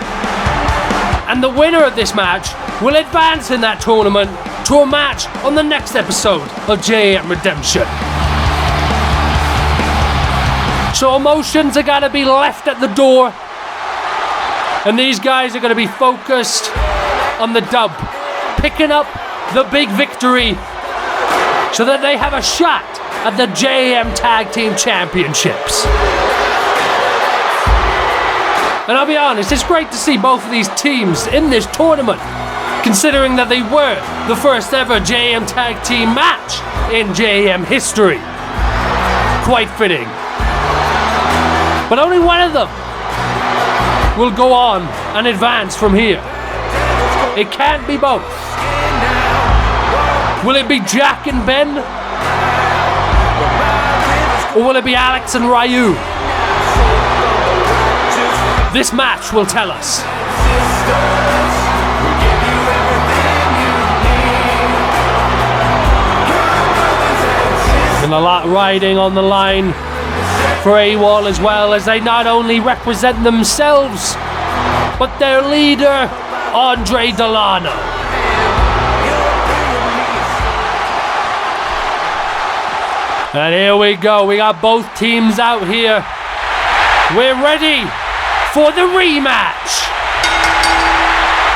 And the winner of this match will advance in that tournament to a match on the next episode of JAM Redemption. So emotions are gonna be left at the door. And these guys are gonna be focused on the dub. Picking up the big victory so that they have a shot at the JAM Tag Team Championships. And I'll be honest, it's great to see both of these teams in this tournament, considering that they were the first ever JAM Tag Team match in JAM history. Quite fitting. But only one of them will go on and advance from here. It can't be both. Will it be Jack and Ben? Or will it be Alex and Ryu? This match will tell us. And a lot riding on the line for AWOL, as well as they not only represent themselves, but their leader, Andre Delano. And here we go, we got both teams out here. We're ready for the rematch.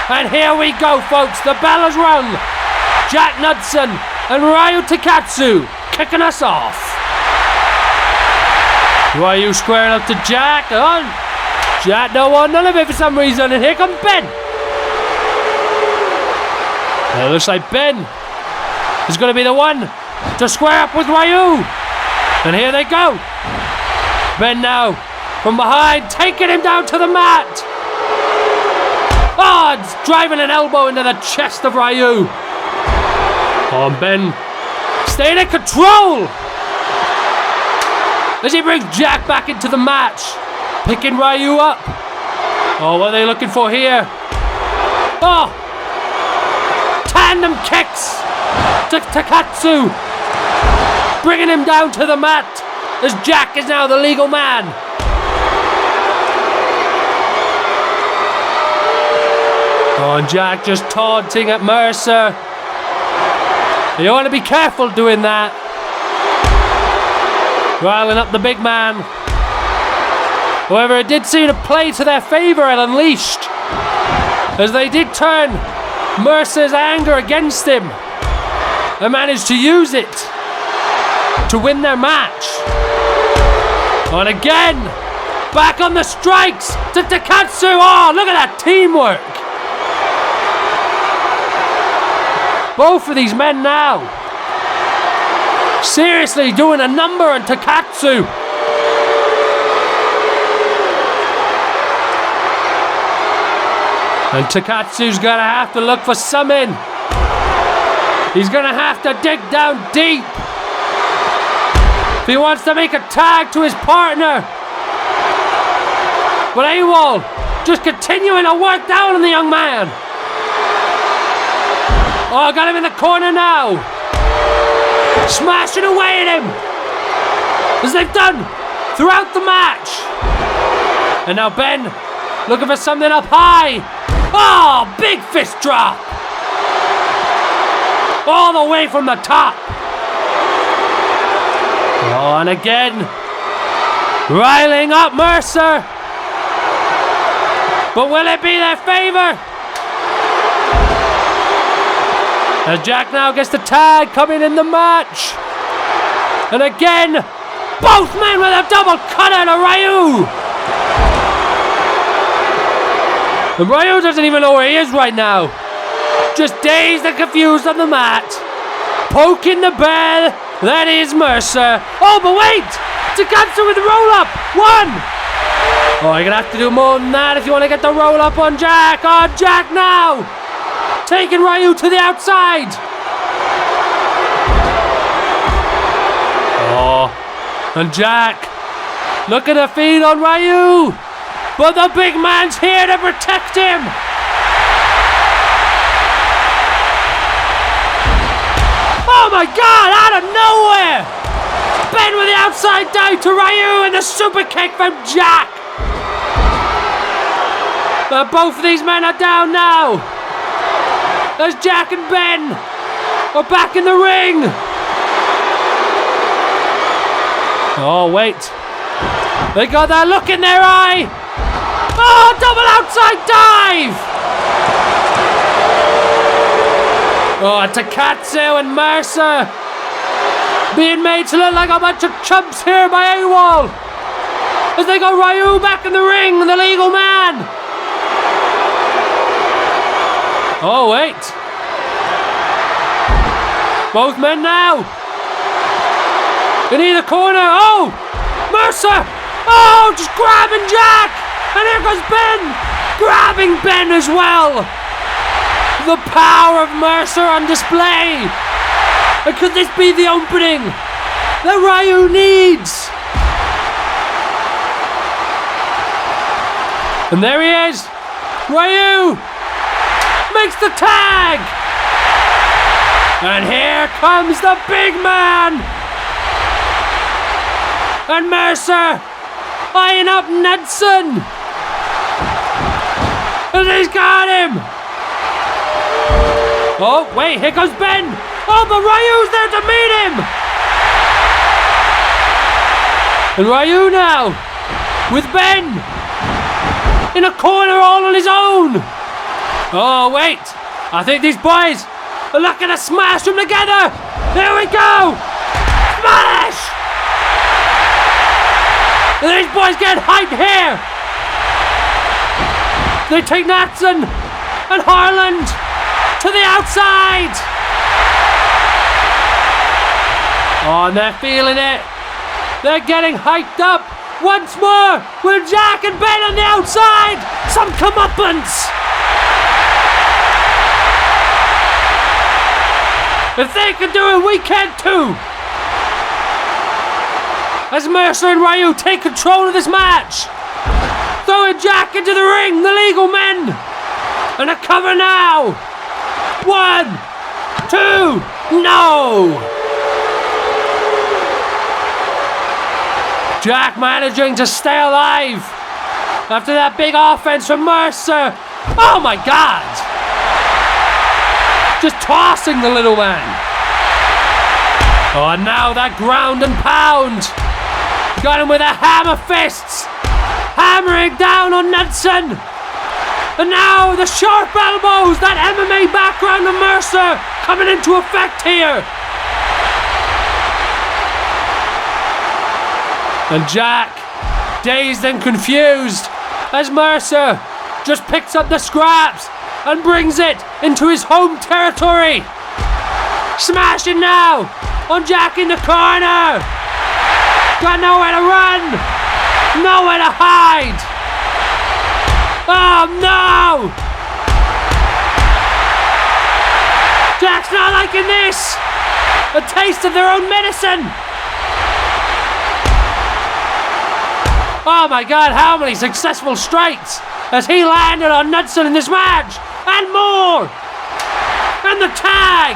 And here we go, folks, the bell has rung. Jack Knudsen and Ryu Takatsu kicking us off. Ryu squaring up to Jack. Oh, Jack don't want none of it for some reason, and here comes Ben. It looks like Ben is going to be the one to square up with Ryu. And here they go. Ben now from behind, taking him down to the mat. Oh, it's driving an elbow into the chest of Ryu. Oh, and Ben staying in control as he brings Jack back into the match, picking Ryu up. Oh, what are they looking for here? Oh, tandem kicks to Takatsu, bringing him down to the mat as Jack is now the legal man. Oh, and Jack just taunting at Mercer. You want to be careful doing that. Riling up the big man. However, it did seem to play to their favour at Unleashed, as they did turn Mercer's anger against him and managed to use it to win their match. And again, back on the strikes to Takatsu. Oh, look at that teamwork. Both of these men now seriously doing a number on Takatsu. And Takatsu's gonna have to look for something. He's gonna have to dig down deep if he wants to make a tag to his partner. But AWOL just continuing to work down on the young man. Oh, got him in the corner now. Smashing away at him, as they've done throughout the match. And now Ben looking for something up high. Oh, big fist drop. All the way from the top. Oh, and again, riling up Mercer. But will it be their favour? As Jack now gets the tag coming in the match. And again, both men with a double cutter to Ryu. And Ryu doesn't even know where he is right now. Just dazed and confused on the mat. Poking the bell. That is Mercer. Oh, but wait! Takatsu with the roll up. One. Oh, you're going to have to do more than that if you want to get the roll up on Jack. Oh, Jack now. Taking Ryu to the outside. Oh, and Jack, look at the feed on Ryu. But the big man's here to protect him. Oh my God, out of nowhere. Ben with the outside down to Ryu and the super kick from Jack. But both of these men are down now, as Jack and Ben are back in the ring. Oh, wait. They got that look in their eye. Oh, double outside dive. Oh, Takatsu and Mercer being made to look like a bunch of chumps here by AWOL. As they got Ryu back in the ring, the legal man. Oh, wait. Both men now. In either corner. Oh, Mercer. Oh, just grabbing Jack. And here goes Ben. Grabbing Ben as well. The power of Mercer on display. And could this be the opening that Ryu needs? And there he is. Ryu makes the tag. And here comes the big man. And Mercer eyeing up Knudsen. And he's got him. Oh, wait, here goes Ben. Oh, but Ryu's there to meet him. And Ryu now with Ben in a corner all on his own. Oh, wait. I think these boys are looking to smash them together. Here we go. Smash! And these boys get hyped here. They take Natson and Harland to the outside. Oh, and they're feeling it. They're getting hyped up once more with Jack and Ben on the outside. Some comeuppance. If they can do it, we can too. As Mercer and Ryu take control of this match. Throwing Jack into the ring, the legal men. And a cover now. 1, 2, no. Jack managing to stay alive after that big offense from Mercer. Oh my God. Just tossing the little man. Oh, and now that ground and pound. Got him with a hammer fists. Hammering down on Knudsen. And now the sharp elbows, that MMA background of Mercer coming into effect here. And Jack, dazed and confused, as Mercer just picks up the scraps and brings it into his home territory. Smashing now on Jack in the corner. Got nowhere to run, nowhere to hide. Oh no! Jack's not liking this. A taste of their own medicine. Oh my God, how many successful strikes has he landed on Knudsen in this match? And more! And the tag!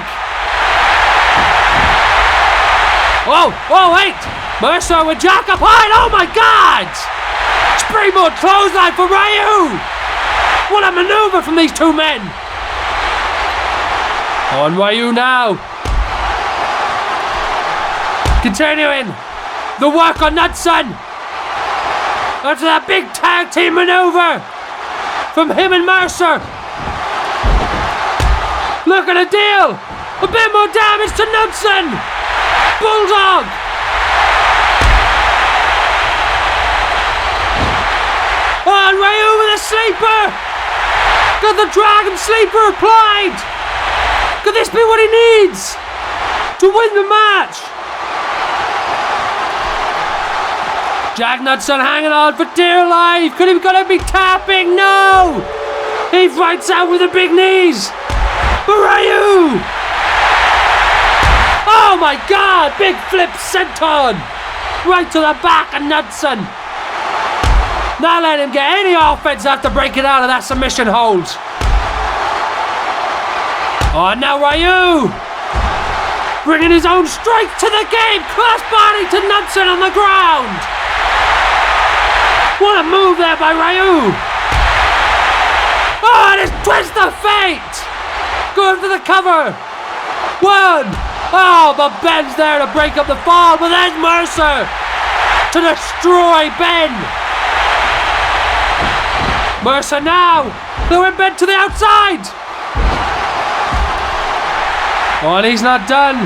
Oh, wait! Mercer with Jack up high, oh my God! Springboard clothesline for Ryu! What a maneuver from these two men! On Ryu now. Continuing the work on Knudsen. After that big tag team maneuver from him and Mercer. Look at the deal. A bit more damage to Knudsen. Bulldog. Oh, and Ryu with a sleeper. Got the Dragon Sleeper applied. Could this be what he needs to win the match? Jack Knudsen hanging on for dear life. Could he gonna be tapping? No! He fights out with the big knees. But Ryu! Oh my God! Big flip senton! Right to the back of Knudsen. Not let him get any offense after breaking out of that submission hold. Oh, now Ryu! Bringing his own strength to the game. Crossbody to Knudsen on the ground. What a move there by Ryu! Oh, and his twist of fate! Going for the cover! 1! Oh, but Ben's there to break up the fall, but there's Mercer! to destroy Ben. Mercer now, throwing Ben to the outside. Oh, and he's not done.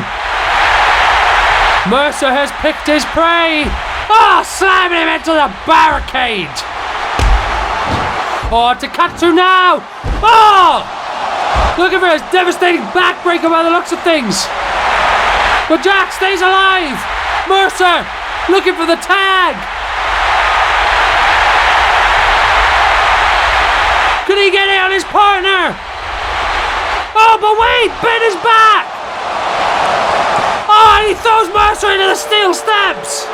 Mercer has picked his prey. Oh, slamming him into the barricade. Oh, Takatsu now. Oh, looking for his devastating backbreaker by the looks of things. But Jack stays alive. Mercer looking for the tag. Could he get it on his partner? Oh, but wait, Ben is back. Oh, and he throws Mercer into the steel steps.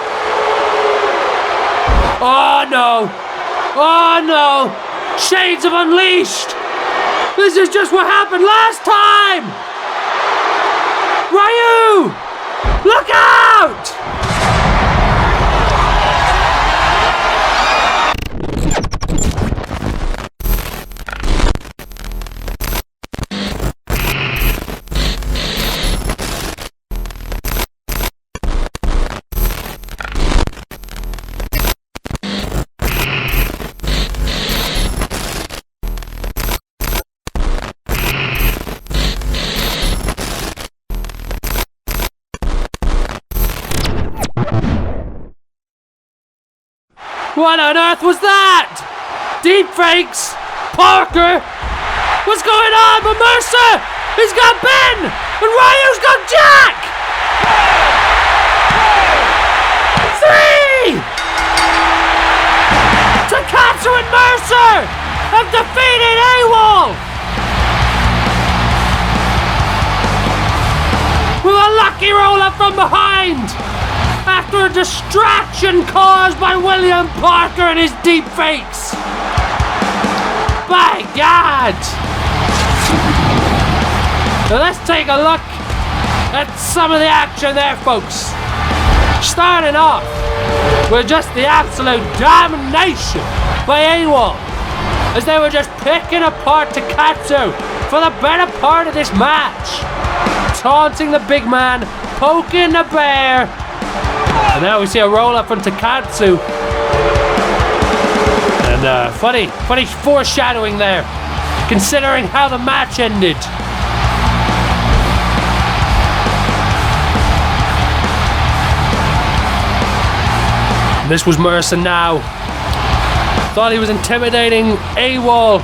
Oh no. Oh no. Shades of Unleashed. This is just what happened last time. Ryu, look out. What on earth was that? Deepfakes? Parker? What's going on? But Mercer! He's got Ben! And Ryu's got Jack! 3! Takatsu and Mercer have defeated AWOL! With a lucky roll-up from behind! After a distraction caused by William Parker and his deepfakes. By God! Now let's take a look at some of the action there, folks. Starting off with just the absolute domination by AWOL, as they were just picking apart Takatsu for the better part of this match. Taunting the big man, poking the bear. And now we see a roll-up from Takatsu. And funny foreshadowing there, considering how the match ended. This was Mercer now. Thought he was intimidating AWOL.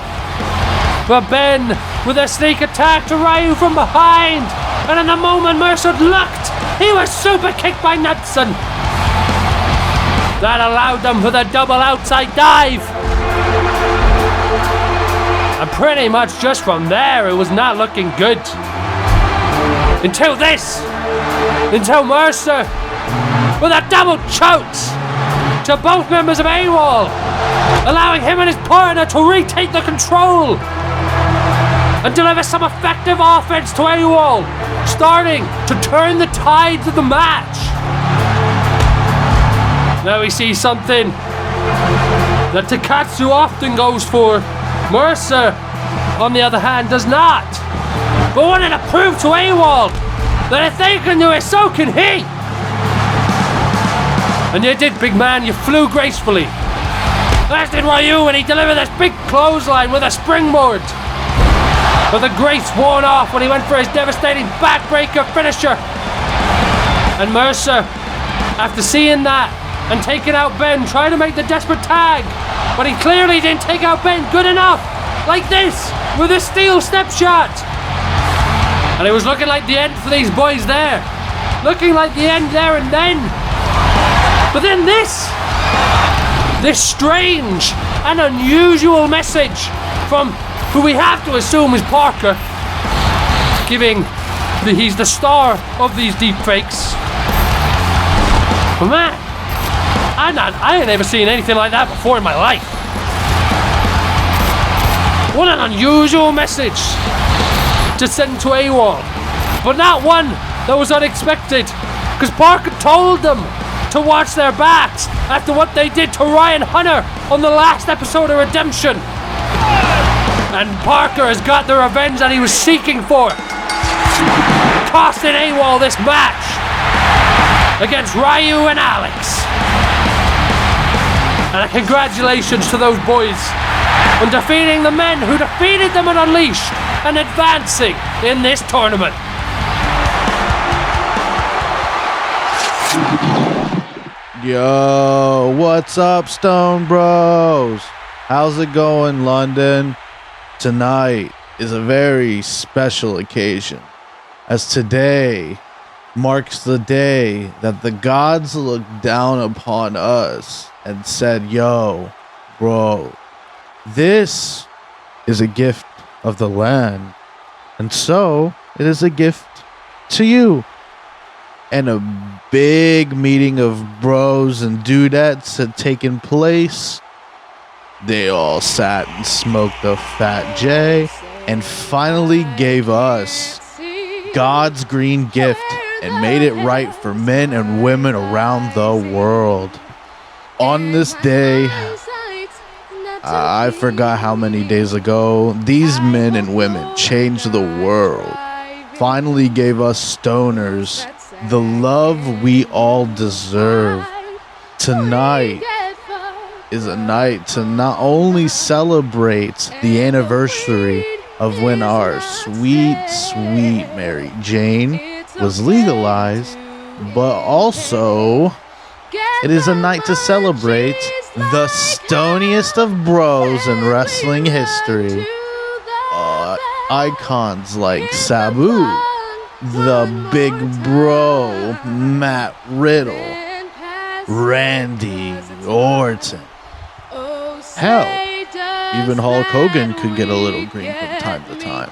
But Ben with a sneak attack to Ryu from behind. And in the moment Mercer looked, he was super kicked by Knudsen. That allowed them for the double outside dive. And pretty much just from there, it was not looking good. Until Mercer with a double choke to both members of AWOL, allowing him and his partner to retake the control and deliver some effective offense to AWOL, starting to turn the tides of the match. Now we see something that Takatsu often goes for. Mercer, on the other hand, does not. But wanted to prove to AWOL that if they can do it, so can he. And you did, big man, you flew gracefully. As did Ryu when he delivered this big clothesline with a springboard. But the grace worn off when he went for his devastating backbreaker finisher. And Mercer, after seeing that and taking out Ben, tried to make the desperate tag. But he clearly didn't take out Ben good enough. Like this, with a steel step shot. And it was looking like the end for these boys there. Looking like the end there and then. But then this strange and unusual message from who we have to assume is Parker, he's the star of these deepfakes. But man, I ain't never seen anything like that before in my life. What an unusual message to send to AWOL, but not one that was unexpected, because Parker told them to watch their backs after what they did to Ryan Hunter on the last episode of Redemption. And Parker has got the revenge that he was seeking for, costing AWOL this match against Ryu and Alex. And congratulations to those boys on defeating the men who defeated them on Unleashed and advancing in this tournament. Yo, what's up, Stone Bros? How's it going, London? Tonight is a very special occasion, as today marks the day that the gods looked down upon us and said, yo, bro, this is a gift of the land, and so it is a gift to you. And a big meeting of bros and dudettes had taken place. They all sat and smoked a fat J and finally gave us God's green gift and made it right for men and women around the world. On this day, I forgot how many days ago, these men and women changed the world. Finally gave us stoners the love we all deserve. Tonight is a night to not only celebrate the anniversary of when our sweet, sweet Mary Jane was legalized, but also it is a night to celebrate the stoniest of bros in wrestling history. Icons like Sabu, the Big Bro, Matt Riddle, Randy Orton. Hell, even Hulk Hogan could get a little green from time to time.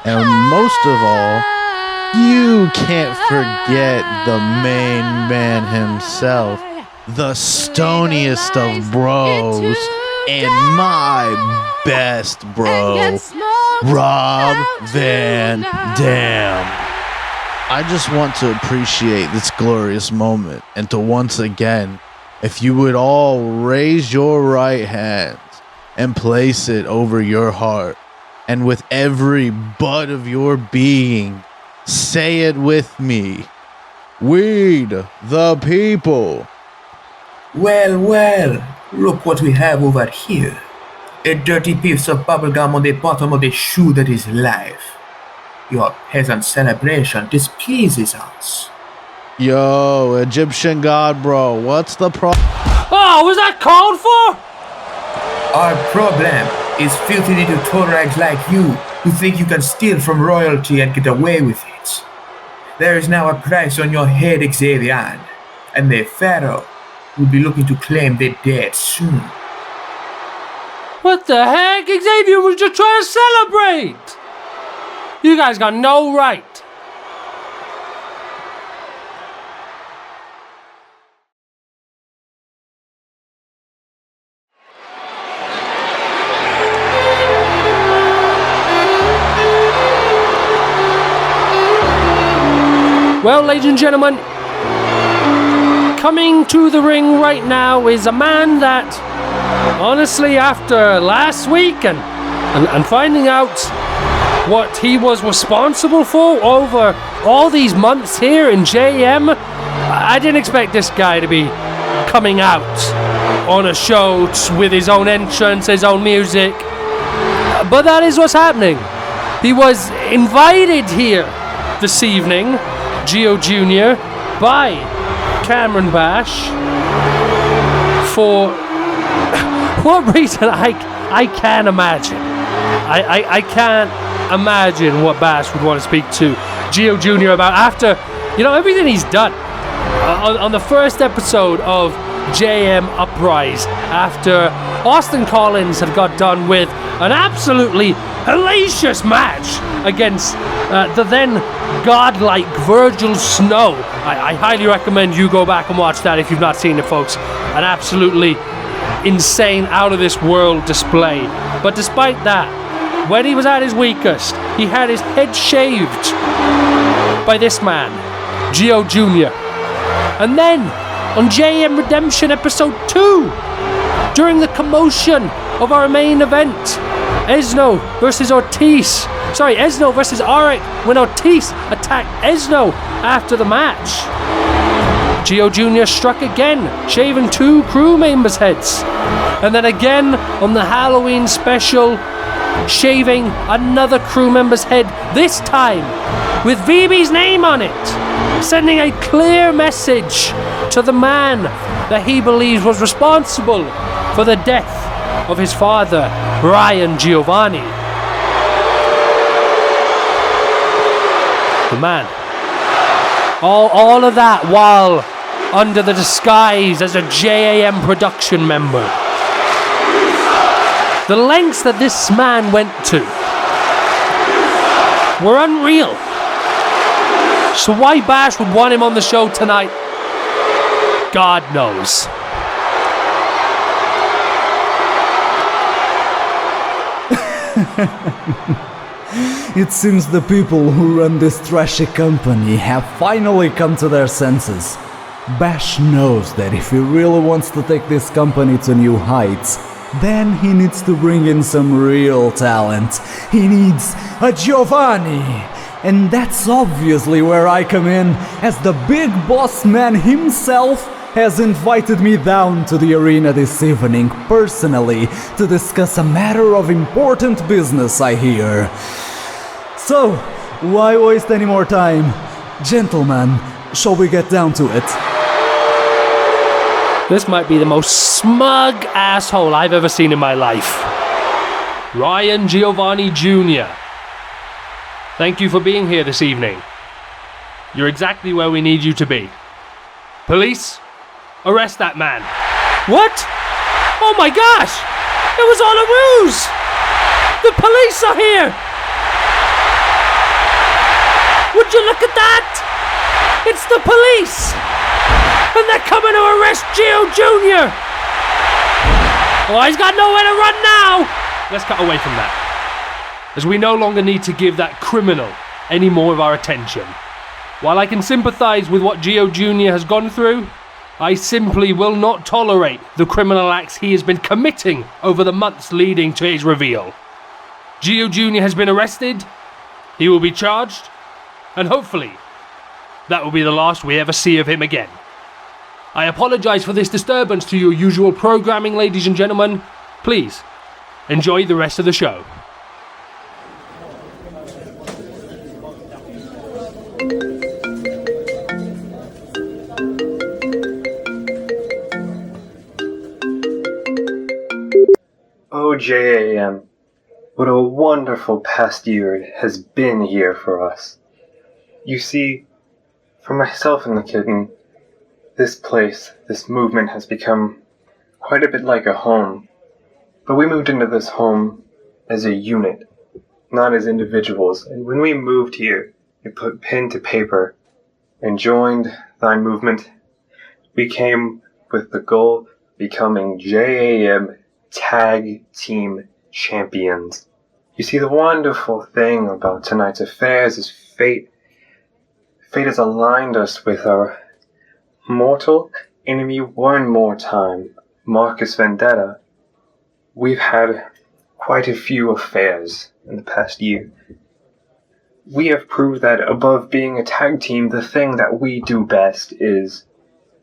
And most of all, you can't forget the main man himself, the stoniest of bros, and my best bro, Rob Van Dam. I just want to appreciate this glorious moment and to once again, if you would all raise your right hand and place it over your heart, and with every bud of your being, say it with me. Weed the people. Well, look what we have over here. A dirty piece of bubblegum on the bottom of the shoe that is life. Your peasant celebration displeases us. Yo, Egyptian god bro, what's the problem? Oh, was that called for? Our problem is filthy little toad-rags like you who think you can steal from royalty and get away with it. There is now a price on your head, Xavian, and the Pharaoh will be looking to claim the dead soon. What the heck? Xavian was just trying to celebrate! You guys got no right. Well, ladies and gentlemen, coming to the ring right now is a man that, honestly, after last week and finding out what he was responsible for over all these months here in JM, I didn't expect this guy to be coming out on a show with his own entrance, his own music. But that is what's happening. He was invited here this evening, Gio Jr., by Cameron Bash for what reason I can't imagine. I can't imagine what Bash would want to speak to Gio Jr. about after, everything he's done on the first episode of JM Uprise, after Austin Collins had got done with an absolutely hellacious match against the then godlike Virgil Snow. I highly recommend you go back and watch that if you've not seen it, folks. An absolutely insane, out of this world display. But despite that, when he was at his weakest, he had his head shaved by this man, Gio Jr. And then on JM Redemption episode 2, during the commotion of our main event, Esno versus Auric, when Ortiz attacked Esno after the match, Gio Jr. struck again, shaving 2 crew members' heads. And then again on the Halloween special, shaving another crew member's head, this time with Vibi's name on it, sending a clear message to the man that he believes was responsible for the death of his father, Brian Giovanni. The man. All of that while under the disguise as a JAM production member. The lengths that this man went to were unreal. So why Bash would want him on the show tonight, God knows. It seems the people who run this trashy company have finally come to their senses. Bash knows that if he really wants to take this company to new heights, then he needs to bring in some real talent. He needs a Giovanni. And that's obviously where I come in, as the big boss man himself has invited me down to the arena this evening personally to discuss a matter of important business, I hear. So, why waste any more time? Gentlemen, shall we get down to it? This might be the most smug asshole I've ever seen in my life. Ryan Giovanni Jr. Thank you for being here this evening. You're exactly where we need you to be. Police, arrest that man. What? Oh my gosh! It was all a ruse! The police are here! Would you look at that? It's the police! And they're coming to arrest Gio Jr. Oh, he's got nowhere to run now! Let's cut away from that, as we no longer need to give that criminal any more of our attention. While I can sympathize with what Gio Jr. has gone through, I simply will not tolerate the criminal acts he has been committing over the months leading to his reveal. Gio Jr. has been arrested, he will be charged, and hopefully that will be the last we ever see of him again. I apologize for this disturbance to your usual programming, ladies and gentlemen. Please, enjoy the rest of the show. Oh, JAM, what a wonderful past year it has been here for us. You see, for myself and the kitten, this place, this movement has become quite a bit like a home. But we moved into this home as a unit, not as individuals. And when we moved here, we put pen to paper and joined thine movement. We came with the goal of becoming JAM Tag Team Champions. You see, the wonderful thing about tonight's affairs is fate. Fate has aligned us with our mortal enemy one more time, Marcus Vendetta. We've had quite a few affairs in the past year. We have proved that above being a tag team, the thing that we do best is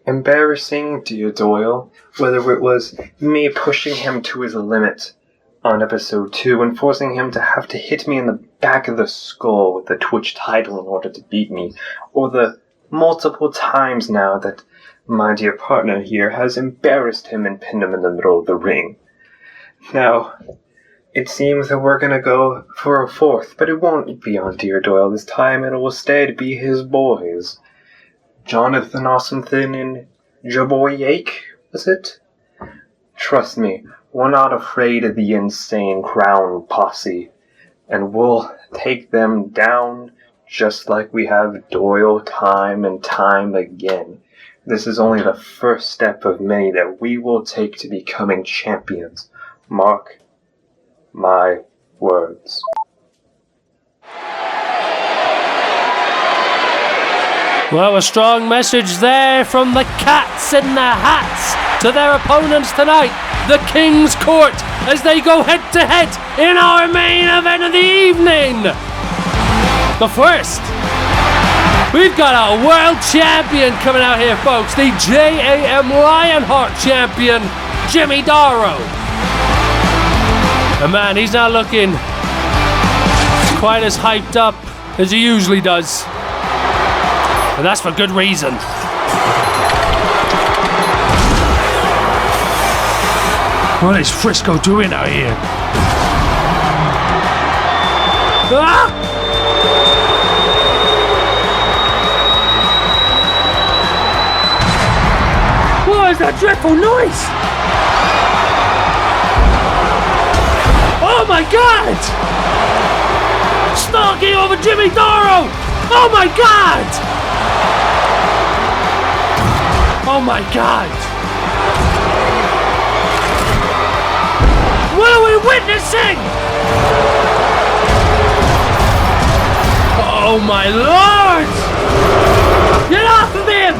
embarrassing Dear Doyle, whether it was me pushing him to his limit on episode 2 and forcing him to have to hit me in the back of the skull with the Twitch title in order to beat me, or the multiple times now that my dear partner here has embarrassed him and pinned him in the middle of the ring. Now, it seems that we're gonna go for a fourth, but it won't be on Dear Doyle this time. It will instead be his boys, Jonathan Awesomething and Jaboy Yake, was it? Trust me, we're not afraid of the insane Crown Posse, and we'll take them down just like we have Doyle time and time again. This is only the first step of many that we will take to becoming champions. Mark my words. Well, a strong message there from the Cats in the Hats to their opponents tonight, the King's Court, as they go head-to-head in our main event of the evening. But first, We've got our world champion coming out here, folks. The JAM Lionheart champion, Jimmy Daro. And man, he's not looking quite as hyped up as he usually does. And that's for good reason. What is Frisco doing out here? Ah! What is that dreadful noise? Oh my God! Stalking over Jimmy Daro! Oh my God! Oh my God! What are we witnessing? Oh my Lord! Get off of him!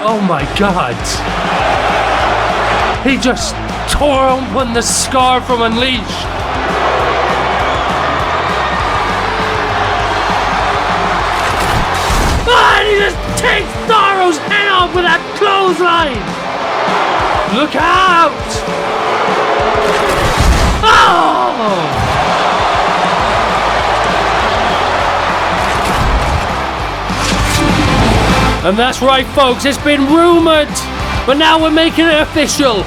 Oh my God! He just tore open the scar from Unleashed. And he just takes Daro's head off with that clothesline! Look out! Oh! And that's right, folks, it's been rumored, but now we're making it official.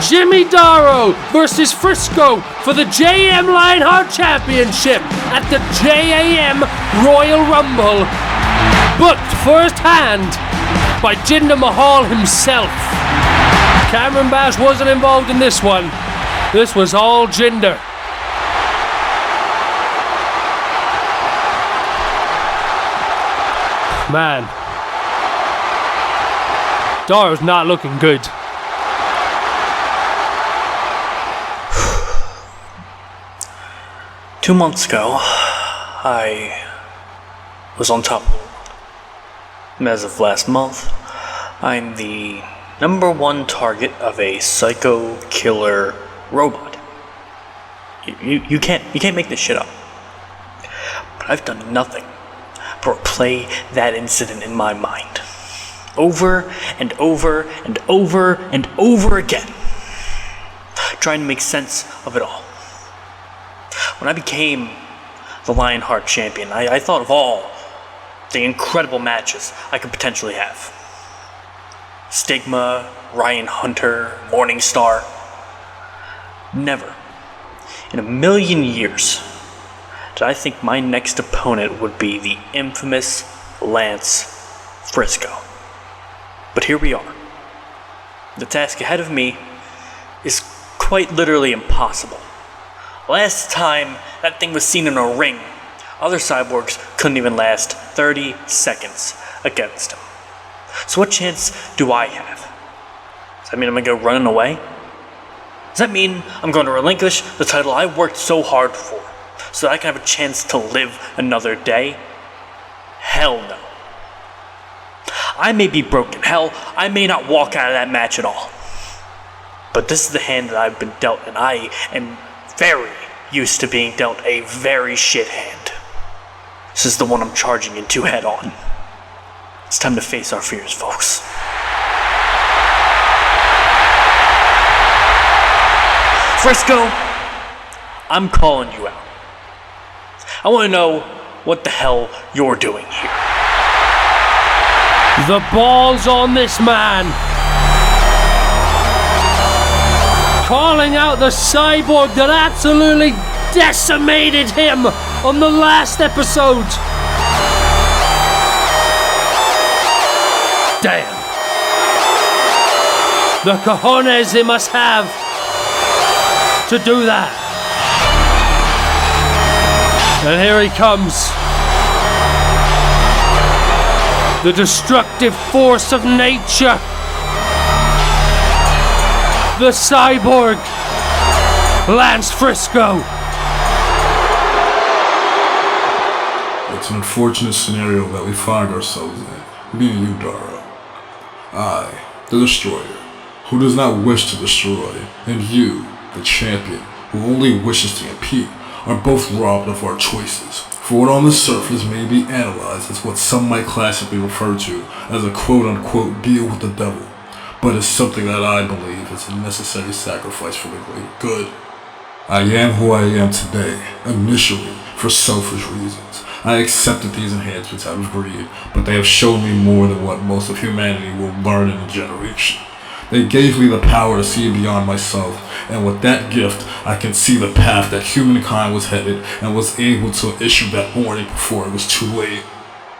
Jimmy Daro versus Frisco for the JAM Lionheart Championship at the JAM Royal Rumble. Booked firsthand by Jinder Mahal himself. Cameron Bash wasn't involved in this one. This was all Jinder. Man, Daro's not looking good. Two months ago, I was on top of the world. As of last month, I'm the #1 target of a psycho killer robot. You can't make this shit up. But I've done nothing but replay that incident in my mind. Over and over and over and over again. Trying to make sense of it all. When I became the Lionheart champion, I thought of all the incredible matches I could potentially have. Stigma, Ryan Hunter, Morningstar. Never, in a million years, did I think my next opponent would be the infamous Lance Frisco. But here we are. The task ahead of me is quite literally impossible. Last time that thing was seen in a ring, other cyborgs couldn't even last 30 seconds against him. So what chance do I have? Does that mean I'm gonna go running away? Does that mean I'm going to relinquish the title I worked so hard for so that I can have a chance to live another day? Hell no. I may be broken. Hell, I may not walk out of that match at all. But this is the hand that I've been dealt, and I am very used to being dealt a very shit hand. This is the one I'm charging into head on. It's time to face our fears, folks. Frisco, I'm calling you out. I want to know what the hell you're doing here. The balls on this man. Calling out the cyborg that absolutely decimated him on the last episode. Damn. The cojones he must have to do that. And here he comes. The destructive force of nature. The cyborg, Lance Frisco. It's an unfortunate scenario that we find ourselves in, me and you, Daro. I, the Destroyer, who does not wish to destroy, and you, the champion, who only wishes to compete, are both robbed of our choices. For what on the surface may be analyzed as what some might classically refer to as a quote-unquote deal with the devil, but is something that I believe is a necessary sacrifice for the greater good. I am who I am today, initially, for selfish reasons. I accepted these enhancements out of greed, but they have shown me more than what most of humanity will learn in a generation. They gave me the power to see beyond myself, and with that gift, I can see the path that humankind was headed and was able to issue that warning before it was too late.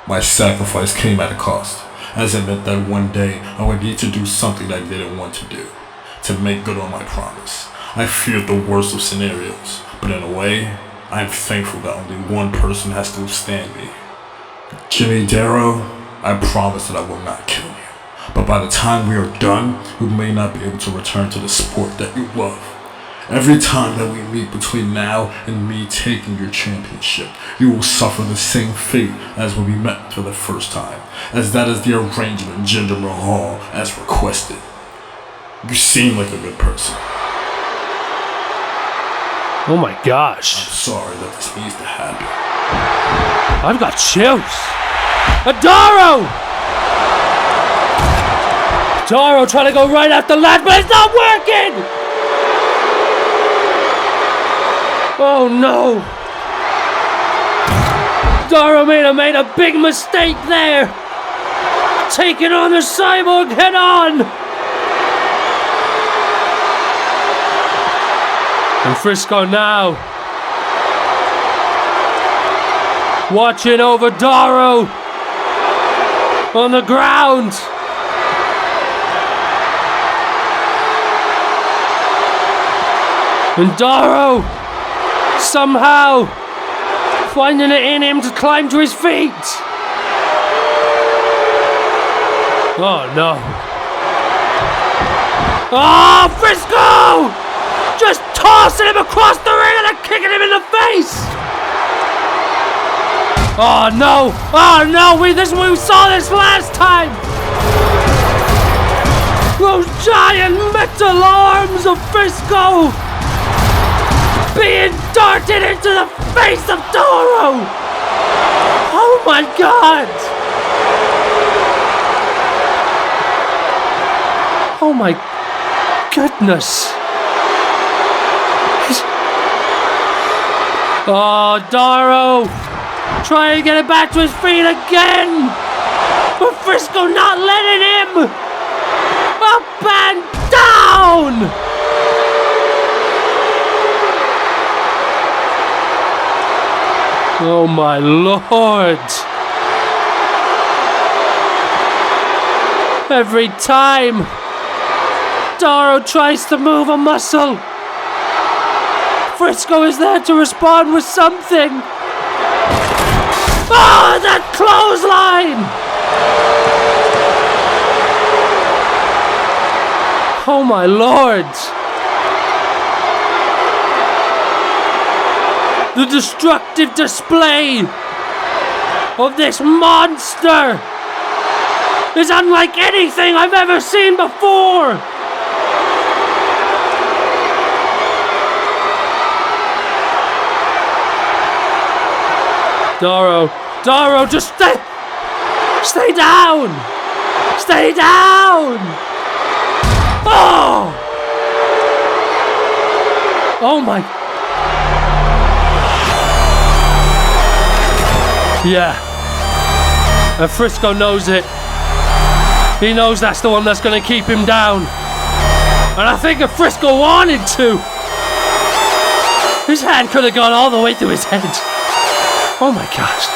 My sacrifice came at a cost, as it meant that one day I would need to do something I didn't want to do, to make good on my promise. I feared the worst of scenarios, but in a way, I am thankful that only one person has to withstand me. Jimmy Daro, I promise that I will not kill you. But by the time we are done, you may not be able to return to the sport that you love. Every time that we meet between now and me taking your championship, you will suffer the same fate as when we met for the first time, as that is the arrangement in Gender Hall as requested. You seem like a good person. Oh my gosh. I'm sorry that this needs to happen. I've got chills. Daro! Daro trying to go right at the lad, but it's not working! Oh no! Daro made a big mistake there! Taking on the cyborg head on! And Frisco now watching over Daro on the ground. And Daro somehow finding it in him to climb to his feet. Oh no. Oh, Frisco! Just tossing him across the ring and then kicking him in the face! Oh no! Oh no! We saw this last time! Those giant metal arms of Frisco being darted into the face of Daro! Oh my god! Oh my goodness! Oh, Daro! Trying to get it back to his feet again! But Frisco not letting him! Up and down! Oh my lord! Every time Daro tries to move a muscle, Frisco is there to respond with something. Oh, that clothesline! Oh my lord! The destructive display of this monster is unlike anything I've ever seen before! Daro, just stay down! Stay down! Oh! Oh my... Yeah. And Frisco knows it. He knows that's the one that's going to keep him down. And I think if Frisco wanted to, his hand could have gone all the way through his head. Oh my gosh.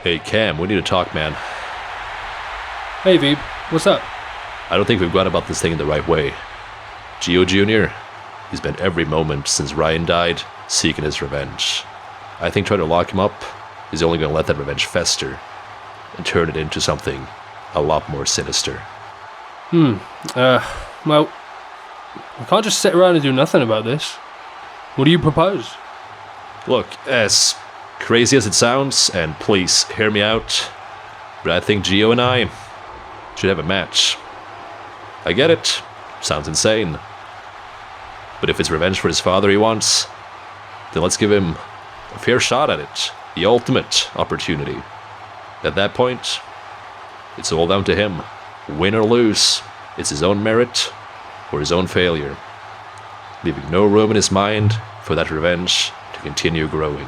Hey Cam, we need to talk, man. Hey Vibi, what's up? I don't think we've gone about this thing in the right way. Gio Jr., he's spent every moment since Ryan died seeking his revenge. I think trying to lock him up is only going to let that revenge fester and turn it into something a lot more sinister. Well, I can't just sit around and do nothing about this. What do you propose? Look, as Crazy as it sounds, and please hear me out, but I think Gio and I should have a match. I get it, sounds insane. But if it's revenge for his father he wants, then let's give him a fair shot at it. The ultimate opportunity. At that point, it's all down to him. Win or lose, it's his own merit or his own failure. Leaving no room in his mind for that revenge to continue growing.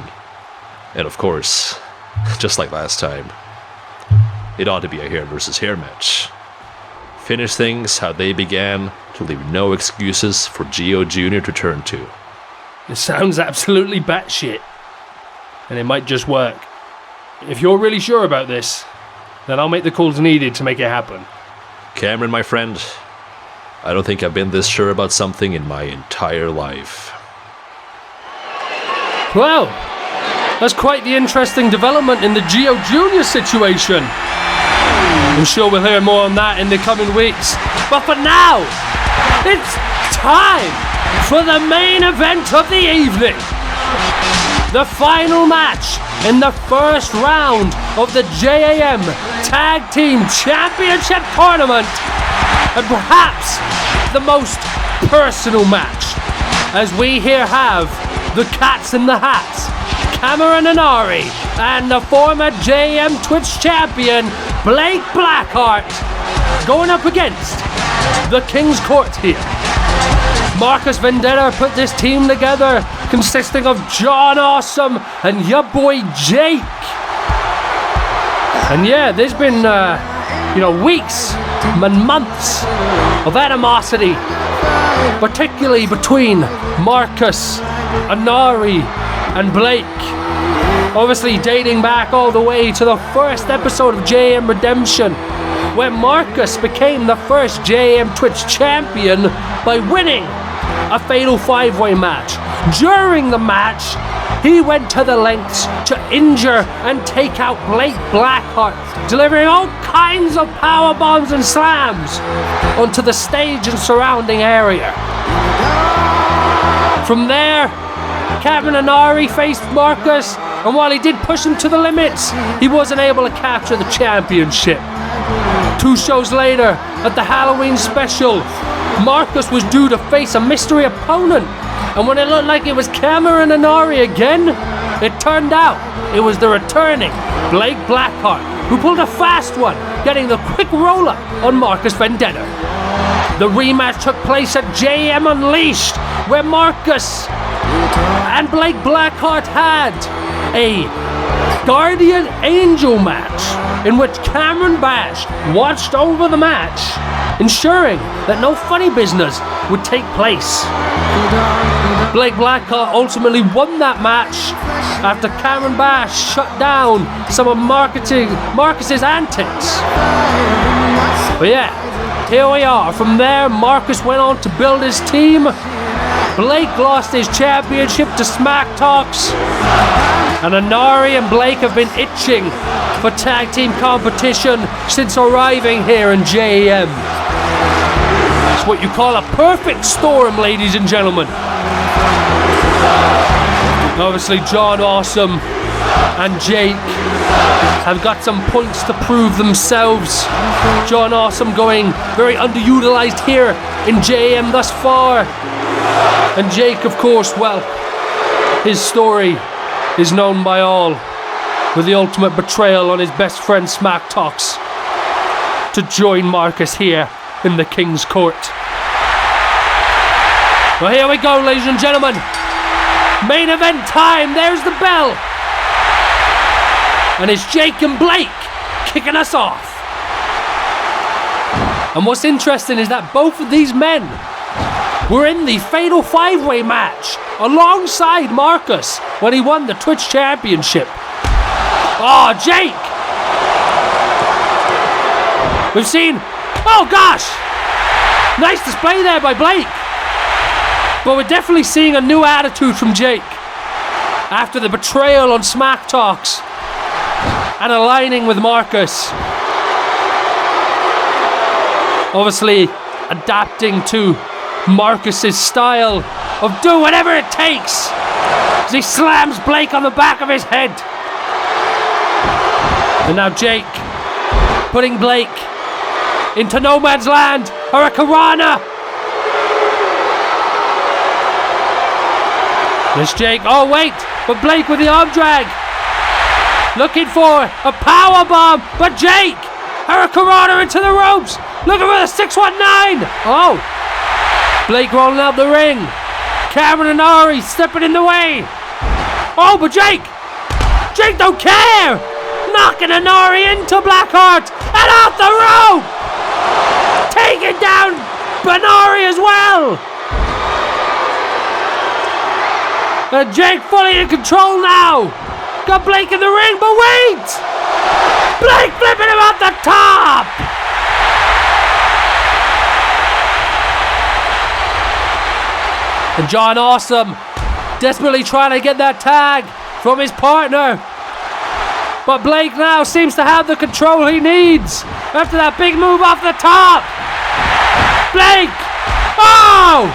And of course, just like last time, it ought to be a hair versus hair match. Finish things how they began, to leave no excuses for Gio Jr. to turn to. It sounds absolutely batshit, and it might just work. If you're really sure about this, then I'll make the calls needed to make it happen. Cameron, my friend, I don't think I've been this sure about something in my entire life. Well, that's quite the interesting development in the Gio Jr. situation. I'm sure we'll hear more on that in the coming weeks. But for now, it's time for the main event of the evening. The final match in the first round of the JAM Tag Team Championship Tournament. And perhaps the most personal match, as we here have the Cats in the Hats, Cameron and Ari, and the former JM Twitch champion, Blake Blackheart, going up against the King's Court here. Marcus Vendetta put this team together, consisting of John Awesome and your boy Jake. And yeah, there's been, weeks and months of animosity, particularly between Marcus, Anari, and Blake. Obviously dating back all the way to the first episode of JM Redemption, where Marcus became the first JM Twitch champion by winning a fatal 5-way match. During the match, he went to the lengths to injure and take out Blake Blackheart, delivering all kinds of power bombs and slams onto the stage and surrounding area. From there, Cameron and Ari faced Marcus, and while he did push him to the limits, he wasn't able to capture the championship. 2 shows later, at the Halloween special, Marcus was due to face a mystery opponent, and when it looked like it was Cameron and Ari again, it turned out it was the returning Blake Blackheart, who pulled a fast one, getting the quick roll-up on Marcus Vendetta. The rematch took place at JM Unleashed, where Marcus and Blake Blackheart had a Guardian Angel match, in which Cameron Bash watched over the match, ensuring that no funny business would take place. Blake Blackheart ultimately won that match after Cameron Bash shut down some of Marcus's antics. But yeah, here we are. From there, Marcus went on to build his team. Blake lost his championship to SmackTalks, and Anari and Blake have been itching for tag team competition since arriving here in JAM. It's what you call a perfect storm, ladies and gentlemen. Obviously, John Awesome and Jake have got some points to prove themselves. John Awesome going very underutilized here in JAM thus far. And Jake, of course, well, his story is known by all, with the ultimate betrayal on his best friend SmackTalks to join Marcus here in the King's Court. Well, here we go, ladies and gentlemen. Main event time. There's the bell. And it's Jake and Blake kicking us off. And what's interesting is that both of these men were in the Fatal 5-Way match alongside Marcus when he won the Twitch Championship. Oh, Jake! We've seen... Oh, gosh! Nice display there by Blake. But we're definitely seeing a new attitude from Jake after the betrayal on SmackTalks and aligning with Marcus. Obviously, adapting to Marcus's style of do whatever it takes. as he slams Blake on the back of his head. And now Jake putting Blake into no man's land. Hurricanrana. There's Jake. Oh wait, but Blake with the arm drag. Looking for a power bomb, but Jake Hurricanrana into the ropes. Looking for the 619. Oh, Blake rolling out the ring. Cameron and Ari stepping in the way. Oh, but Jake don't care. Knocking Anari into Blackheart and off the rope. Taking down Banari as well. And Jake fully in control now. Got Blake in the ring, but wait! Blake flipping him off the top. And John Awesome desperately trying to get that tag from his partner. But Blake now seems to have the control he needs after that big move off the top. Blake! Oh!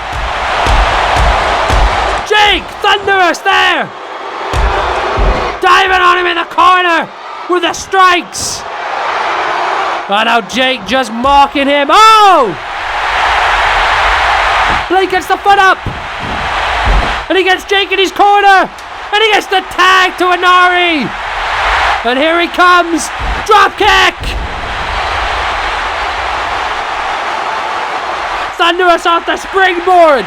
Jake, thunderous there! Diving on him in the corner with the strikes. And now Jake just mocking him. Oh! Blake gets the foot up. And he gets Jake in his corner. And he gets the tag to Anari. And here he comes. Drop kick. Thunderous off the springboard.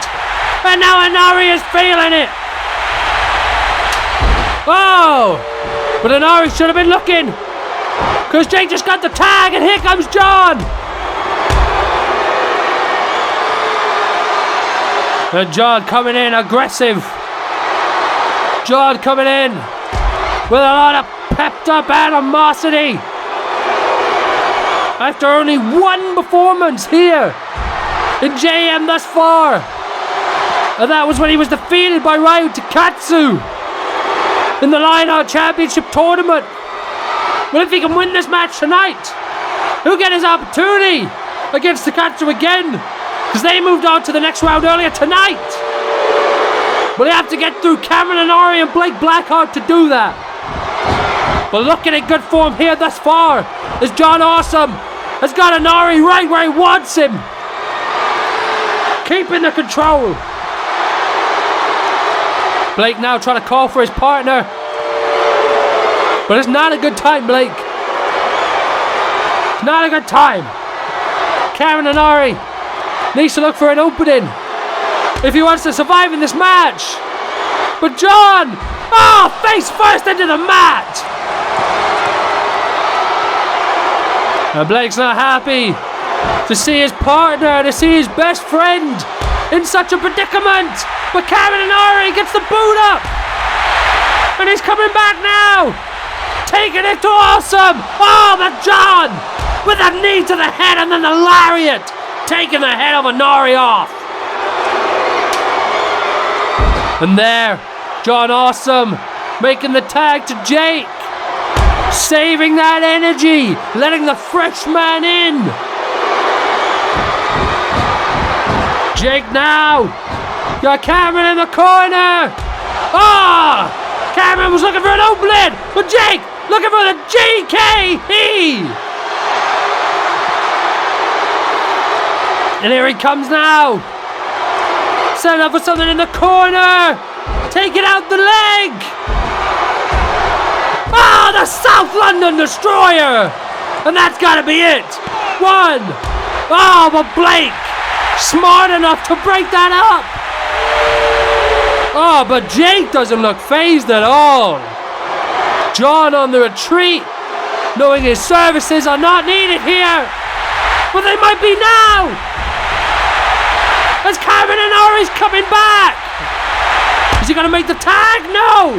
And now Anari is feeling it. Oh. But Anari should have been looking. Because Jake just got the tag. And here comes John. And John coming in aggressive. John coming in with a lot of pepped up animosity. After only one performance here in JM thus far. And that was when he was defeated by Ryu Takatsu in the Lionheart Championship tournament. Well, if he can win this match tonight, he'll get his opportunity against Takatsu again. Because they moved on to the next round earlier tonight. But they have to get through Cameron and Ari and Blake Blackheart to do that. But looking at good form here thus far is John Awesome. Has got Anari right where he wants him. Keeping the control. Blake now trying to call for his partner. But it's not a good time, Blake. It's not a good time. Cameron and Ari needs to look for an opening if he wants to survive in this match. But John, face first into the mat. And Blake's not happy to see his partner, to see his best friend in such a predicament. But Cameron and Ari gets the boot up. And he's coming back now. Taking it to Awesome. Oh, but John with a knee to the head and then the lariat. Taking the head of Anari off. And there, John Awesome making the tag to Jake. Saving that energy. Letting the fresh man in. Jake now. Got Cameron in the corner. Cameron was looking for an opening. But Jake looking for the GKE. And here he comes now. Setting up for something in the corner. Taking out the leg. The South London Destroyer. And that's got to be it. One. But Blake smart enough to break that up. But Jake doesn't look phased at all. John on the retreat, knowing his services are not needed here. But they might be now. As Cameron and Ari's coming back. Is he going to make the tag? No.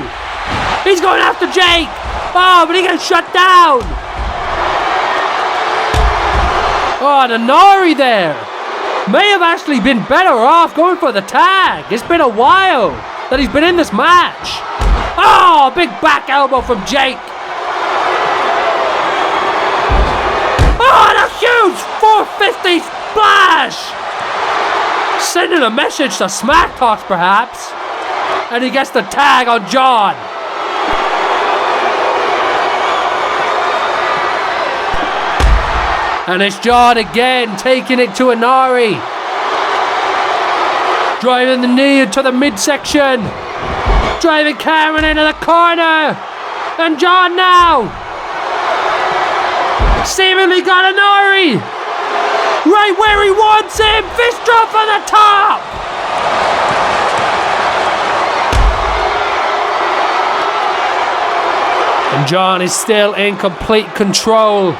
He's going after Jake. But he gets shut down. And Anari there may have actually been better off going for the tag. It's been a while that he's been in this match. Big back elbow from Jake. And a huge 450 splash. Sending a message to SmackTalks, perhaps. And he gets the tag on John. And it's John again, taking it to Inari. Driving the knee into the midsection. Driving Cameron into the corner. And John now seemingly got Inari right where he wants him. Fist drop on the top. And John is still in complete control.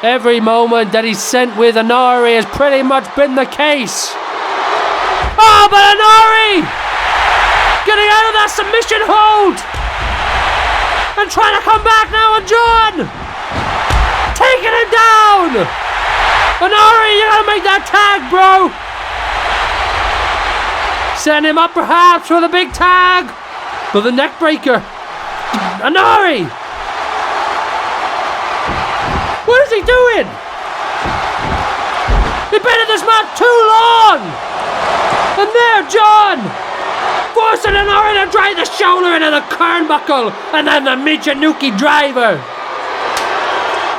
Every moment that he's sent with Inari has pretty much been the case. Oh, but Inari getting out of that submission hold and trying to come back now on John. Taking him down. Inari, you gotta make that tag, bro. Send him up perhaps for the big tag. For the neck breaker. Inari! What is he doing? He's been in this match too long! And there, John! Forcing Inari to drive the shoulder into the turnbuckle and then the Michinuki driver.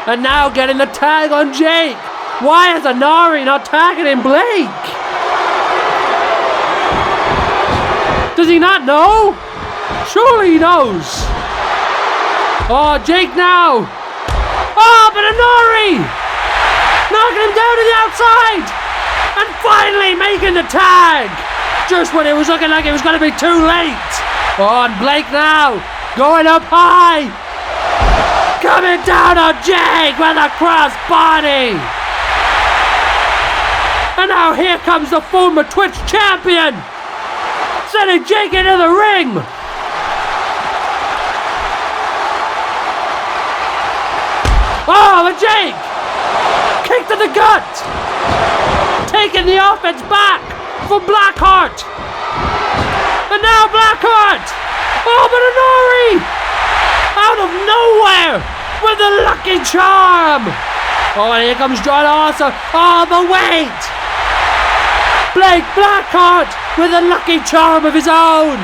And now getting the tag on Jake. Why is Inari not tagging in Blake? Does he not know? Surely he knows. Oh, Jake now. Oh, but Inari knocking him down to the outside. And finally making the tag. Just when it was looking like it was going to be too late. Oh, and Blake now going up high. Coming down on Jake with a cross body. And now here comes the former Twitch champion. Sending Jake into the ring. Oh, but Jake! Kick to the gut! Taking the offense back for Blackheart! And now Blackheart! Oh, but Inari! Out of nowhere! With the lucky charm! Oh, and here comes John also! Oh, the weight! Blake Blackheart with a lucky charm of his own!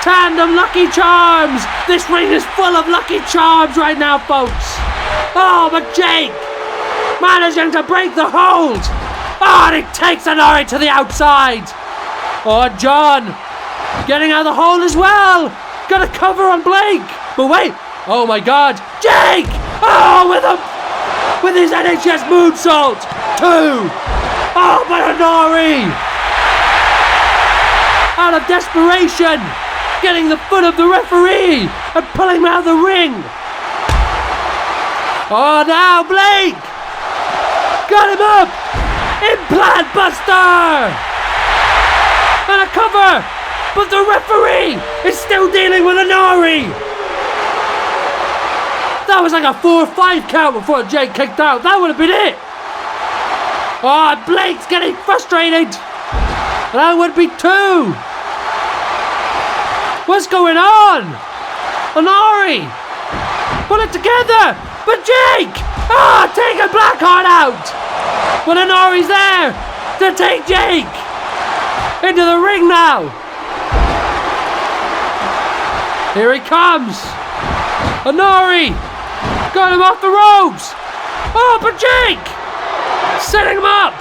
Tandem lucky charms! This ring is full of lucky charms right now, folks! Oh, but Jake managing to break the hold! Oh, and he takes Inari to the outside! Oh, John getting out of the hold as well! Got a cover on Blake! But wait! Oh my god! Jake! Oh, with his NHS moonsault! 2! Oh, but Inari! Out of desperation! Getting the foot of the referee and pulling him out of the ring. Oh, now Blake got him up. Implant buster and a cover, but the referee is still dealing with Inari. That was like a 4 or 5 count before Jake kicked out. That would have been it. Oh, Blake's getting frustrated. That would be 2. What's going on? Inari! Put it together! But Jake! Ah, taking Blackheart out! But Inari's there to take Jake! Into the ring now! Here he comes! Inari! Got him off the ropes! Oh, but Jake! Setting him up!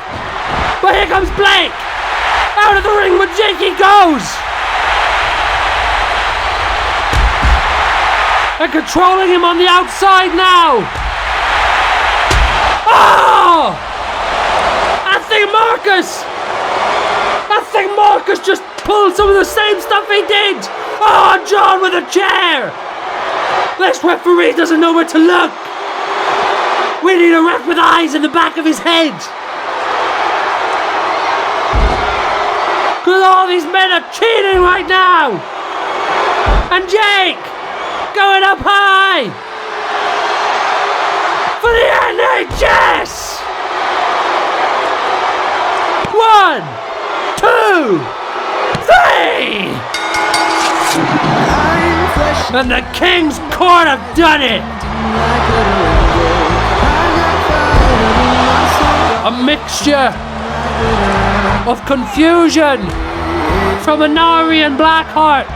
But here comes Blake! Out of the ring with Jake he goes! And controlling him on the outside now. Oh! I think Marcus just pulled some of the same stuff he did. Oh, John with a chair. This referee doesn't know where to look. We need a ref with eyes in the back of his head. Because all these men are cheating right now. And Jake going up high for the NHS. 1, 2, 3. And the King's Court have done it. A mixture of confusion, from Inari and Blackheart.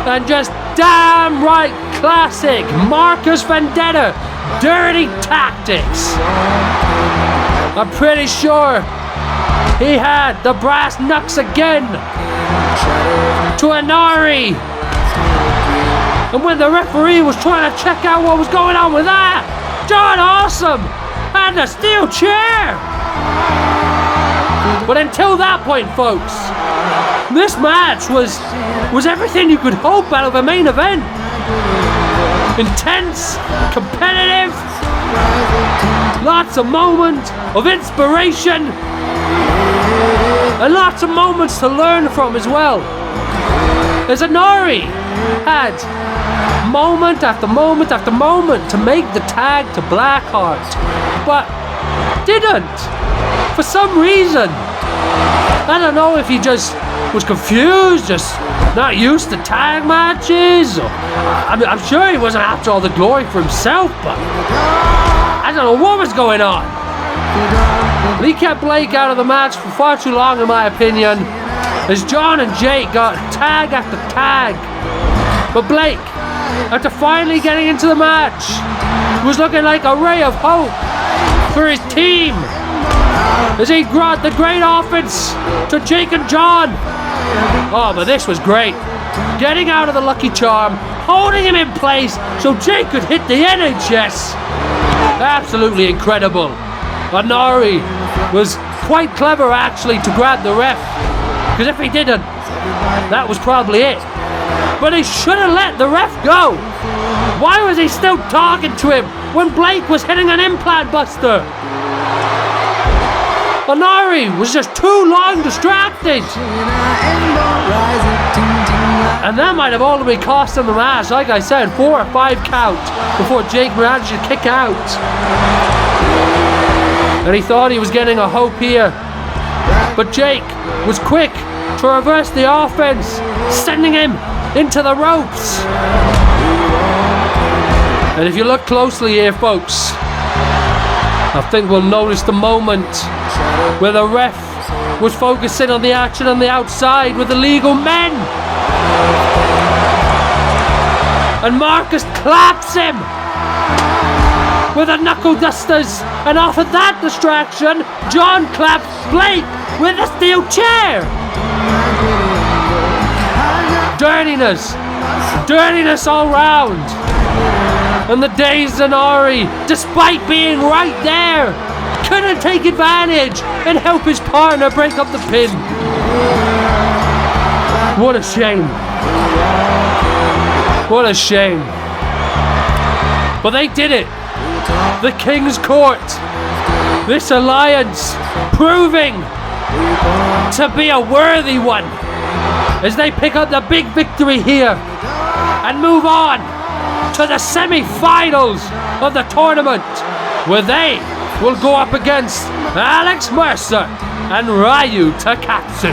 And just damn right classic Marcus Vendetta dirty tactics. I'm pretty sure he had the brass knucks again to Inari. And when the referee was trying to check out what was going on with that, John Awesome had the steel chair. But until that point, folks, this match was everything you could hope out of a main event. Intense, competitive, lots of moments of inspiration, and lots of moments to learn from as well. As Inari had moment after moment after moment to make the tag to Blackheart, but didn't, for some reason. I don't know if he just was confused, just not used to tag matches, or I'm sure he wasn't after all the glory for himself, but I don't know what was going on. But he kept Blake out of the match for far too long, in my opinion, as John and Jake got tag after tag. But Blake, after finally getting into the match, was looking like a ray of hope for his team, as he brought the great offense to Jake and John. Oh, but this was great. Getting out of the Lucky Charm, holding him in place so Jake could hit the NHS. Absolutely incredible. Inari was quite clever actually to grab the ref, because if he didn't, that was probably it. But he should have let the ref go. Why was he still talking to him when Blake was hitting an implant buster? Inari was just too long distracted. And that might have only cost him the match, like I said, 4 or 5 count before Jake managed to kick out. And he thought he was getting a hope here. But Jake was quick to reverse the offense, sending him into the ropes. And if you look closely here, folks, I think we'll notice the moment where the ref was focusing on the action on the outside with the legal men. And Marcus claps him with the knuckle dusters, and off of that distraction, John claps Blake with a steel chair. Dirtiness all round. And the dazed Inari, despite being right there, couldn't take advantage and help his partner break up the pin. What a shame. What a shame. But they did it. The King's Court. This alliance proving to be a worthy one, as they pick up the big victory here and move on to the semi-finals of the tournament, where they will go up against Alex Mercer and Ryu Takatsu.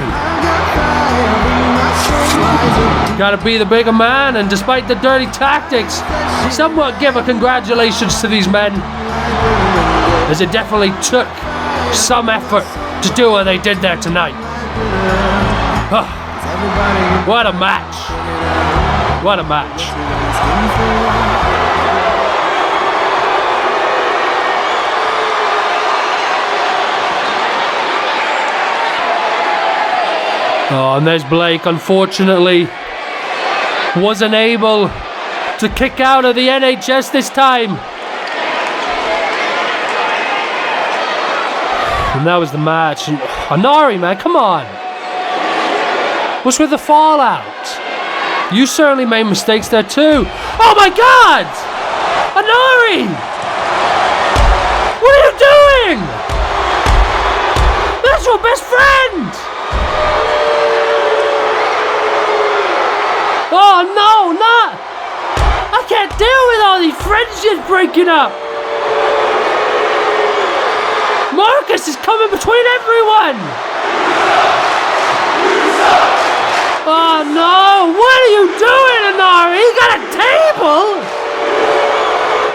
Gotta be the bigger man, and despite the dirty tactics, somewhat give a congratulations to these men, as it definitely took some effort to do what they did there tonight. What a match. What a match. Oh, and there's Blake, unfortunately, wasn't able to kick out of the NHS this time. And that was the match. And Inari, man, come on. What's with the fallout? You certainly made mistakes there too. Oh my God! Inari! What are you doing? That's your best friend! Oh no, not! I can't deal with all these friendships breaking up! Marcus is coming between everyone! Oh no! What are you doing, Inari? You got a table?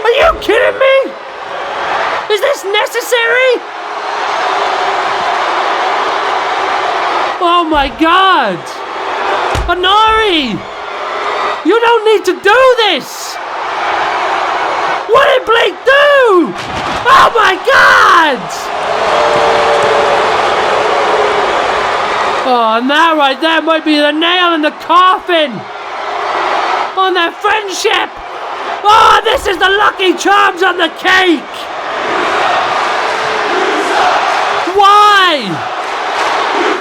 Are you kidding me? Is this necessary? Oh my god! Inari! You don't need to do this! What did Blake do? Oh my god! Oh, and that right there might be the nail in the coffin on their friendship! Oh, this is the Lucky Charms on the cake! Why?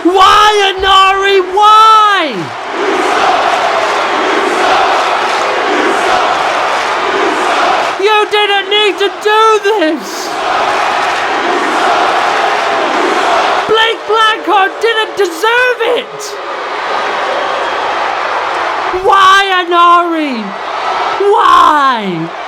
Why, Inari? Why? You didn't need to do this! Blake Blackheart didn't deserve it! Why, Inari? Why?